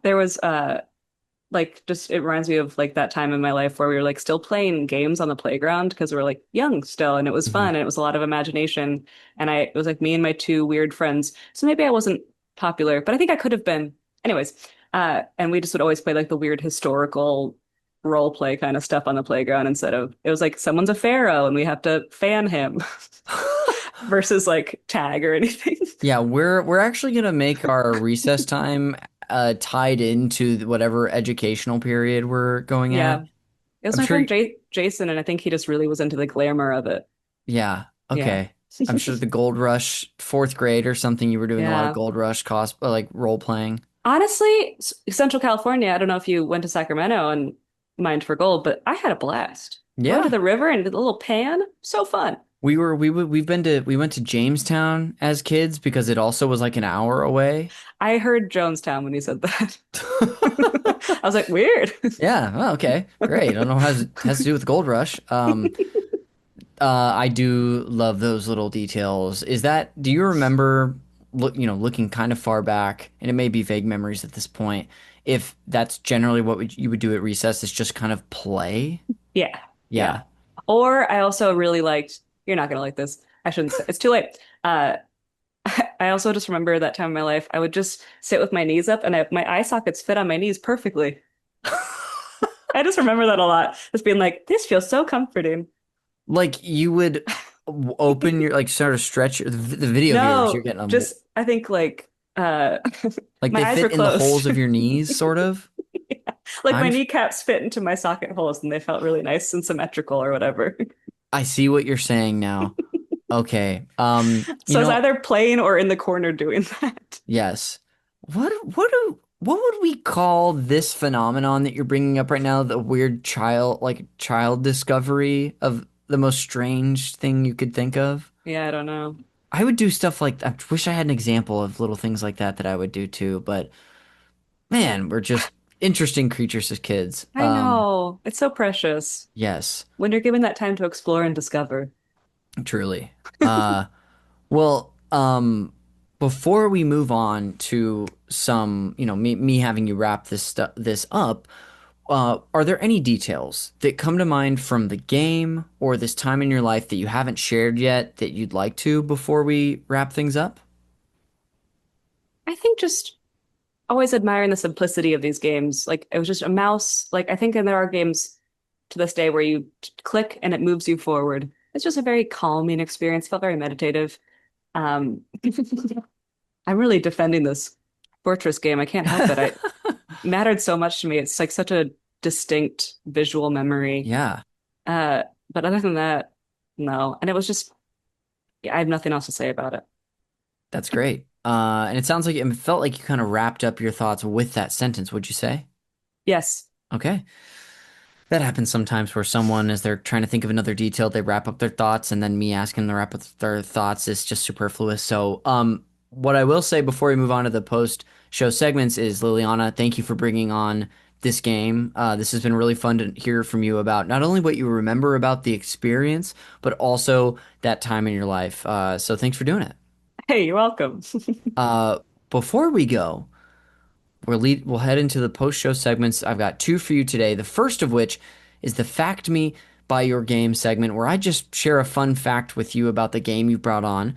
there was like just it reminds me of like that time in my life where we were like still playing games on the playground because we were like young still and it was fun Mhm. and it was a lot of imagination and it was like me and my two weird friends. So maybe I wasn't popular, but I think I could have been. Anyways, and we just would always play like the weird historical role play kind of stuff on the playground instead of it was like someone's a pharaoh and we have to fan him versus like tag or anything. Yeah, we're actually gonna make our recess time tied into whatever educational period we're going at. Yeah. It was I'm my sure. friend Jason, and I think he just really was into the glamour of it. Yeah. Yeah. Okay. I'm sure the Gold Rush, fourth grade or something. You were doing a lot of Yeah. Gold Rush like role playing. Honestly, Central California, I don't know if you went to Sacramento and mined for gold, but I had a blast. Going to Yeah. the river and did a little pan, so fun. We went to Jamestown as kids because it also was like an hour away. I heard Jonestown when you said that. I was like, weird. Yeah. Oh, okay. Great. I don't know how it has to do with Gold Rush. I do love those little details. Do you remember, looking kind of far back, and it may be vague memories at this point, if that's generally what you would do at recess, is just kind of play? Yeah, yeah. Yeah. Or I also really liked, you're not gonna like this. I shouldn't say, it's too late. Uh, I also just remember that time in my life, I would just sit with my knees up and my eye sockets fit on my knees perfectly. I just remember that a lot. Just being like, this feels so comforting. Like you would open your, like, sort of stretch the video viewers, you're No, getting them, just I think like like my they eyes were fit in the holes closed. of your knees, sort of. Like my I'm, kneecaps fit into my socket holes and they felt really nice and symmetrical or whatever. I see what you're saying now. Okay. So I was either playing or in the corner doing that. Yes. What would we call this phenomenon that you're bringing up right now? The weird child discovery of the most strange thing you could think of? Yeah, I don't know. I would do stuff like I wish I had an example of little things like that I would do too, but man, we're just interesting creatures as kids. I know. It's so precious Yes, when you're given that time to explore and discover. truly. Well, before we move on to some, me having you wrap this up, are there any details that come to mind from the game or this time in your life that you haven't shared yet that you'd like to before we wrap things up? I think just always admiring the simplicity of these games. Like it was just a mouse. Like I think and there are games to this day where you click and it moves you forward. It's just a very calming experience. Felt very meditative. Um, I'm really defending this Fortress game. I can't help it. It mattered so much to me. It's like such a distinct visual memory. Yeah, Uh, but other than that, no. And it was just, yeah, I have nothing else to say about it. that's great. And it sounds like it felt like you kind of wrapped up your thoughts with that sentence, would you say? Yes. Okay. That happens sometimes where someone, as they're trying to think of another detail, they wrap up their thoughts, and then me asking them to wrap up their thoughts is just superfluous. So, what I will say before we move on to the post-show segments is, Liliana, thank you for bringing on this game. This has been really fun to hear from you about not only what you remember about the experience, but also that time in your life. So, thanks for doing it. Hey, you're welcome. Uh, Before we go, we'll head into the post-show segments. I've got two for you today. The first of which is the Fact Me by Your Game segment where I just share a fun fact with you about the game you brought on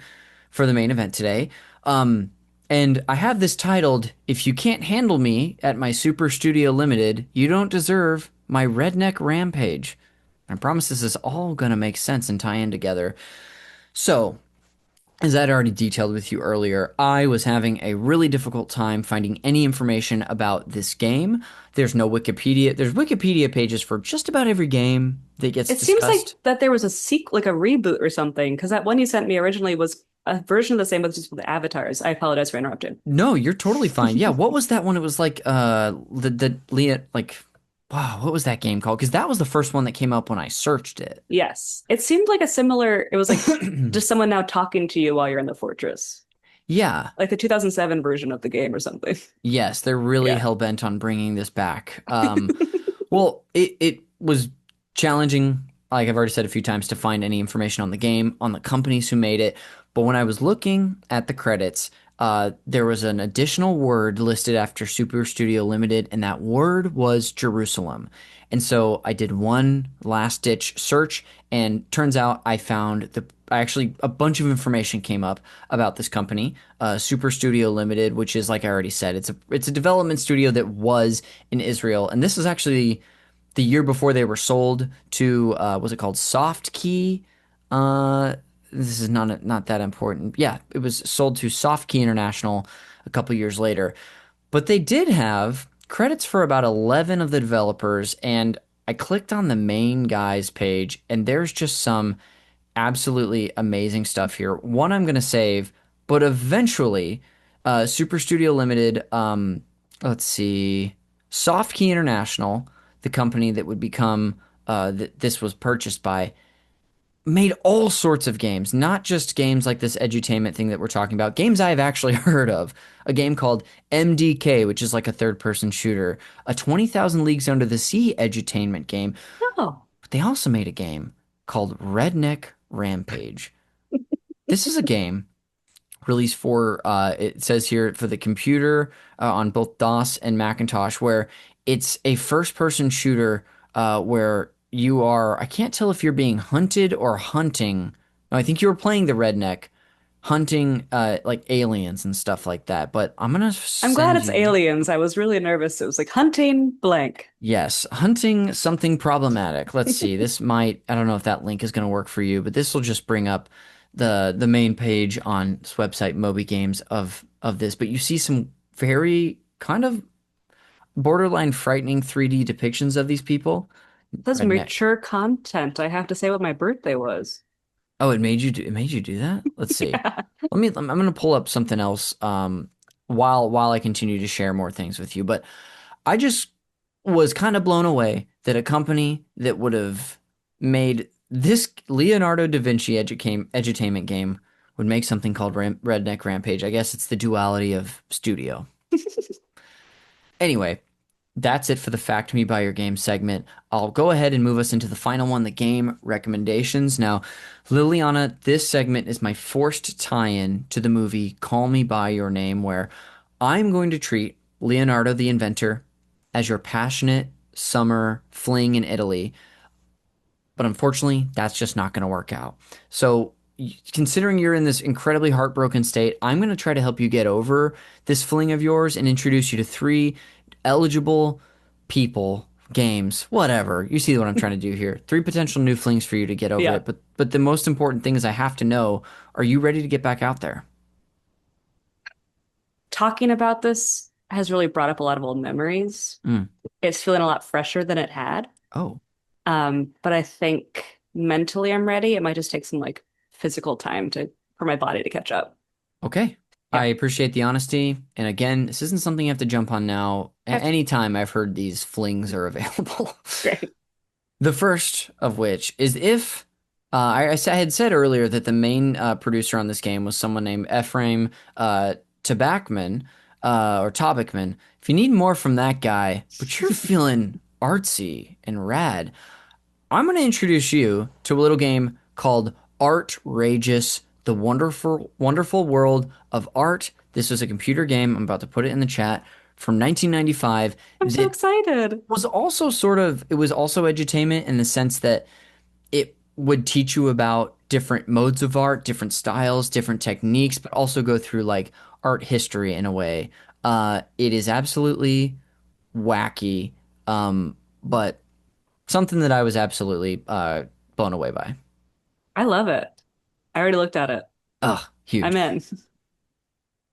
for the main event today. Um, and I have this titled, If You Can't Handle Me at My Super Studio Limited, You Don't Deserve My Redneck Rampage. I promise this is all going to make sense and tie in together. So, as I'd already detailed with you earlier, I was having a really difficult time finding any information about this game. There's no Wikipedia. There's Wikipedia pages for just about every game that gets It seems like discussed. that there was a sequel, like a reboot or something, because that one you sent me originally was a version of the same, but just with avatars. I apologize for interrupting. No, you're totally fine. Yeah, what was that one? It was like the Leah like wow, what was that game called? Because that was the first one that came up when I searched it. Yes. It seemed like a similar, it was like just someone now talking to you while you're in the fortress, Yeah. like the 2007 version of the game or something. Yes, they're really Yeah. hell bent on bringing this back. Well, it was challenging, like I've already said a few times, to find any information on the game, on the companies who made it. But when I was looking at the credits, there was an additional word listed after Super Studio Limited, and that word was Jerusalem. And so I did one last ditch search, and turns out I found actually a bunch of information came up about this company, Super Studio Limited, which is like I already said, it's a development studio that was in Israel, and this is actually the year before they were sold to was it called Soft Key? Uh, this is not that important. Yeah, it was sold to Soft Key International a couple years later. But they did have credits for about 11 of the developers, and I clicked on the main guys page, and there's just some absolutely amazing stuff here. One I'm going to save, but eventually, Super Studio Limited, let's see, Soft Key International, the company that would become that this was purchased by, made all sorts of games, not just games like this edutainment thing that we're talking about, games I've actually heard of. A game called MDK, which is like a third person shooter, a 20,000 Leagues Under the Sea edutainment game. Oh, But they also made a game called Redneck Rampage. This is a game released for, it says here, for the computer on both DOS and Macintosh, where it's a first person shooter where you are, I can't tell if you're being hunted or hunting. No, I think you were playing the redneck, hunting like aliens and stuff like that. But I'm gonna I'm glad send it's you, aliens. I was really nervous. It was like hunting blank. yes, hunting something problematic. Let's see. This might, I don't know if that link is gonna work for you, but this will just bring up the main page on this website, Moby Games, of this. But you see some very kind of borderline frightening 3D depictions of these people. That's Redneck. mature content. I have to say what my birthday was. Oh, it made you do that? Let's see. Yeah. I'm gonna pull up something else while I continue to share more things with you. But I just was kind of blown away that a company that would have made this Leonardo da Vinci edutainment game would make something called Redneck Rampage. I guess it's the duality of studio. Anyway, that's it for the Fact Me by Your Game segment. I'll go ahead and move us into the final one, the game recommendations. Now, Liliana, this segment is my forced tie-in to the movie Call Me by Your Name, where I'm going to treat Leonardo the Inventor as your passionate summer fling in Italy. But unfortunately, that's just not going to work out. So, considering you're in this incredibly heartbroken state, I'm going to try to help you get over this fling of yours and introduce you to three eligible people, games, whatever. You see what I'm trying to do here. Three potential new flings for you to get over Yeah. it. But the most important thing is I have to know, are you ready to get back out there? Talking about this has really brought up a lot of old memories. Mm. It's feeling a lot fresher than it had. Oh, But I think mentally I'm ready. It might just take some like physical time to for my body to catch up. okay. I Yeah. appreciate the honesty. And again, this isn't something you have to jump on now. At Okay. any time I've heard these flings are available. Great. The first of which is if I had said earlier that the main producer on this game was someone named Ephraim Tabakman or Tabakman. If you need more from that guy, but you're feeling artsy and rad, I'm going to introduce you to a little game called Artrageous, the wonderful world of art. This was a computer game. I'm about to put it in the chat from 1995. I'm so excited. Was also sort of, it was also edutainment in the sense that it would teach you about different modes of art, different styles, different techniques, but also go through like art history in a way. It is absolutely wacky, but something that I was absolutely blown away by. I love it. I already looked at it. Ugh, I'm huge. in.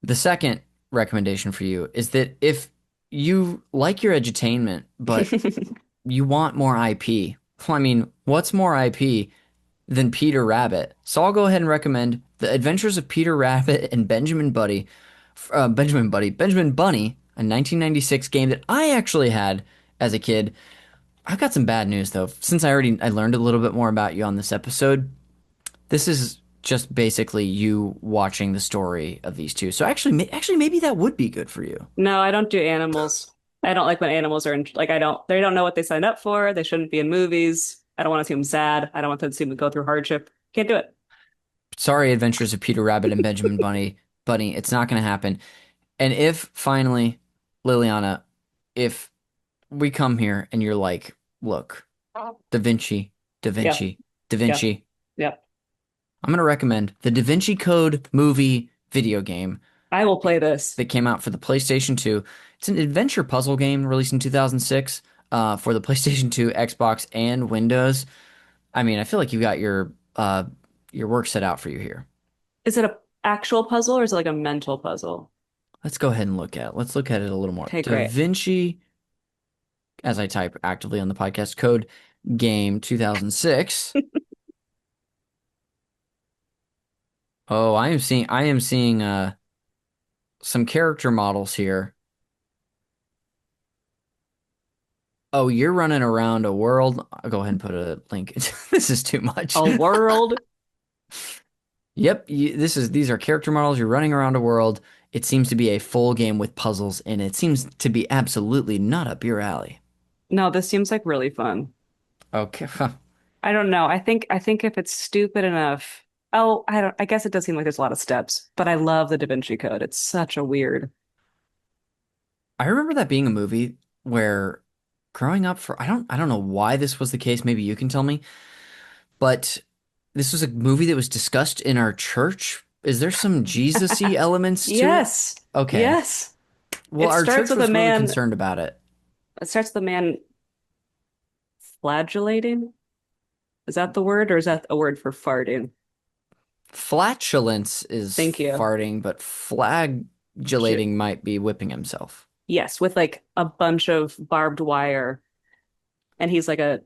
The second recommendation for you is that if you like your edutainment, but you want more IP, well, I mean, what's more IP than Peter Rabbit? So I'll go ahead and recommend The Adventures of Peter Rabbit and Benjamin Bunny, a 1996 game that I actually had as a kid. I've got some bad news though. Since I learned a little bit more about you on this episode, this is just basically you watching the story of these two. So actually, maybe that would be good for you. No, I don't do animals. I don't like when animals are in, like, they don't know what they signed up for. They shouldn't be in movies. I don't want to see them sad. I don't want them to see them go through hardship. Can't do it. Sorry, Adventures of Peter Rabbit and Bunny, it's not going to happen. And if finally, Liliana, if we come here and you're like, look, Da Vinci, Da Yeah, Vinci, Da yeah, Vinci, yeah. I'm going to recommend the Da Vinci Code movie video game I will play this. that came out for the PlayStation 2. It's an adventure puzzle game released in 2006 for the PlayStation 2, Xbox, and Windows. I mean, I feel like you got your work set out for you here. Is it a actual puzzle or is it like a mental puzzle? Let's go ahead and let's look at it a little more. Okay, Da great. Vinci, as I type actively on the podcast code, game 2006. Oh, I am seeing some character models here. Oh, you're running around a world. I'll go ahead and put a link. This is too much. A world. Yep, these are character models. You're running around a world. It seems to be a full game with puzzles, and it seems to be absolutely not up your alley. No, this seems like really fun. Okay, I don't know. I think if it's stupid enough. Oh, I guess it does seem like there's a lot of steps, but I love the Da Vinci Code. It's such a weird. I remember that being a movie where growing up for I don't know why this was the case. Maybe you can tell me, but this was a movie that was discussed in our church. Is there some Jesus-y elements to it? Yes. Okay. Yes. Well, It our starts church with a was really man. concerned about it. It starts with a man flagellating. Is that the word, or is that a word for farting? Flatulence is Thank you. farting, but Shit. flagellating might be whipping himself. Yes, with like a bunch of barbed wire, and he's like a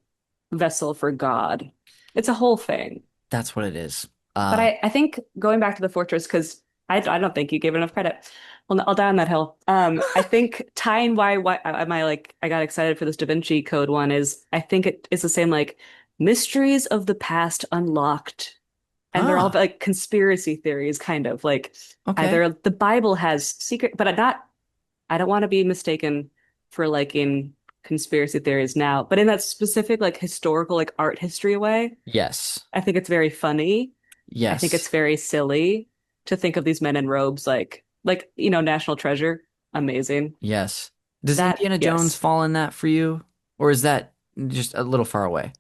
vessel for God. It's a whole thing. That's what it is. But I think going back to the fortress, because I don't think you gave it enough credit. Well, I'll die on that hill. I think tying why am I like I got excited for this Da Vinci Code one is I think it is the same like mysteries of the past unlocked, and they're all Ah, like conspiracy theories, kind of like okay. either the Bible has secret, but I don't want to be mistaken for liking conspiracy theories now, but in that specific like historical like art history way, Yes. I think it's very funny. I think it's Yes. very silly to think of these men in robes like National Treasure. Amazing. Yes. Does That, Indiana Jones yes. fall in that for you? Or is that just a little far away?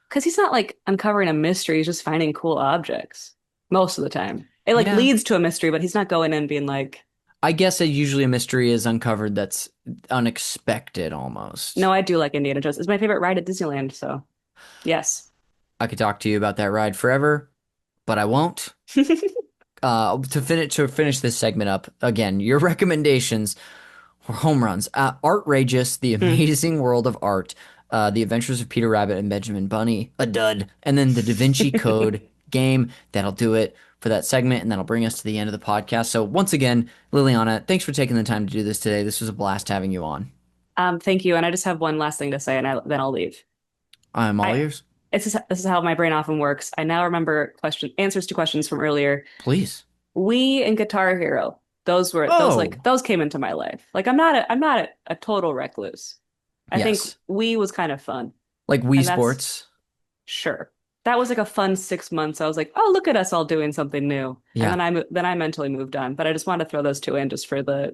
Because he's not like uncovering a mystery, he's just finding cool objects most of the time. It like Yeah. leads to a mystery, but he's not going in being like, I guess usually a mystery is uncovered that's unexpected no, almost. I do like Indiana Jones. It's my favorite ride at Disneyland, so yes. I could talk to you about that ride forever, but I won't. To finish this segment up, again, your recommendations were home runs. Artrageous, The Hmm. Amazing World of Art, The Adventures of Peter Rabbit and Benjamin Bunny, a dud, and then the Da Vinci Code game. That'll do it for that segment, and that'll bring us to the end of the podcast. So once again, Liliana, thanks for taking the time to do this today. This was a blast having you on. Thank you. And I just have one last thing to say, and then I'll leave. I'm all I ears. this is how my brain often works. I now remember answers to questions from earlier. Please. We and Guitar Hero, Oh, those came into my life. Like I'm not a total recluse. I think yes. Wii was kind of fun. Like Wii And that's Sports. sure. That was like a fun 6 months. I was like, oh, look at us all doing something new. And Yeah, then I mentally moved on. But I just wanted to throw those two in just for the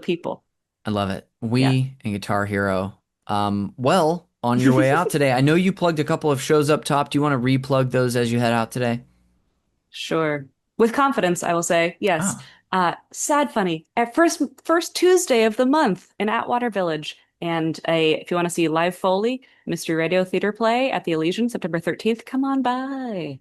people. I love it. Yeah. Wii and Guitar Hero. Well, on your way out today. I know you plugged a couple of shows up top. Do you want to re-plug those as you head out today? Sure. With confidence, I will say yes. Oh, Sad Funny at first Tuesday of the month in Atwater Village. And if you want to see live Foley, Mystery Radio Theater play at the Elysian, September 13th, come on by.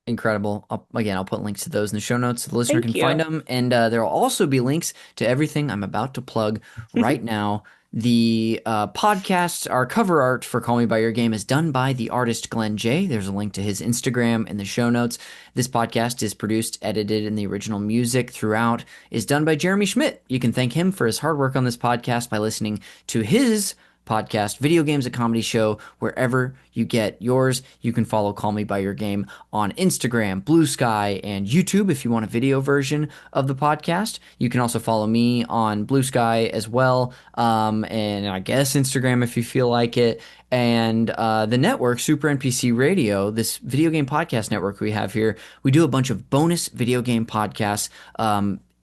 incredible. I'll put links to those in the show notes so the listener can Thank find you. them. And there will also be links to everything I'm about to plug right now. The podcasts, our cover art for Call Me By Your Game is done by the artist Glenn J. There's a link to his Instagram in the show notes. This podcast is produced, edited, and the original music throughout is done by Jeremy Schmidt. You can thank him for his hard work on this podcast by listening to his podcast, Video Games, a Comedy Show, wherever you get yours. You can follow Call Me By Your Game on Instagram, Blue Sky, and YouTube if you want a video version of the podcast. You can also follow me on Blue Sky as well, and I guess Instagram if you feel like it. And the network, Super NPC Radio, this video game podcast network we have here, we do a bunch of bonus video game podcasts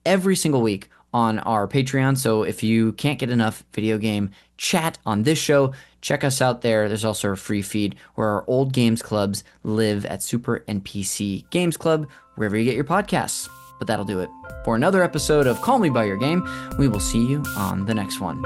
every single week on our Patreon. So if you can't get enough video game chat on this show, check us out there. There's also a free feed where our old games clubs live at Super NPC Games Club, wherever you get your podcasts. But that'll do it for another episode of Call Me By Your Game. We will see you on the next one.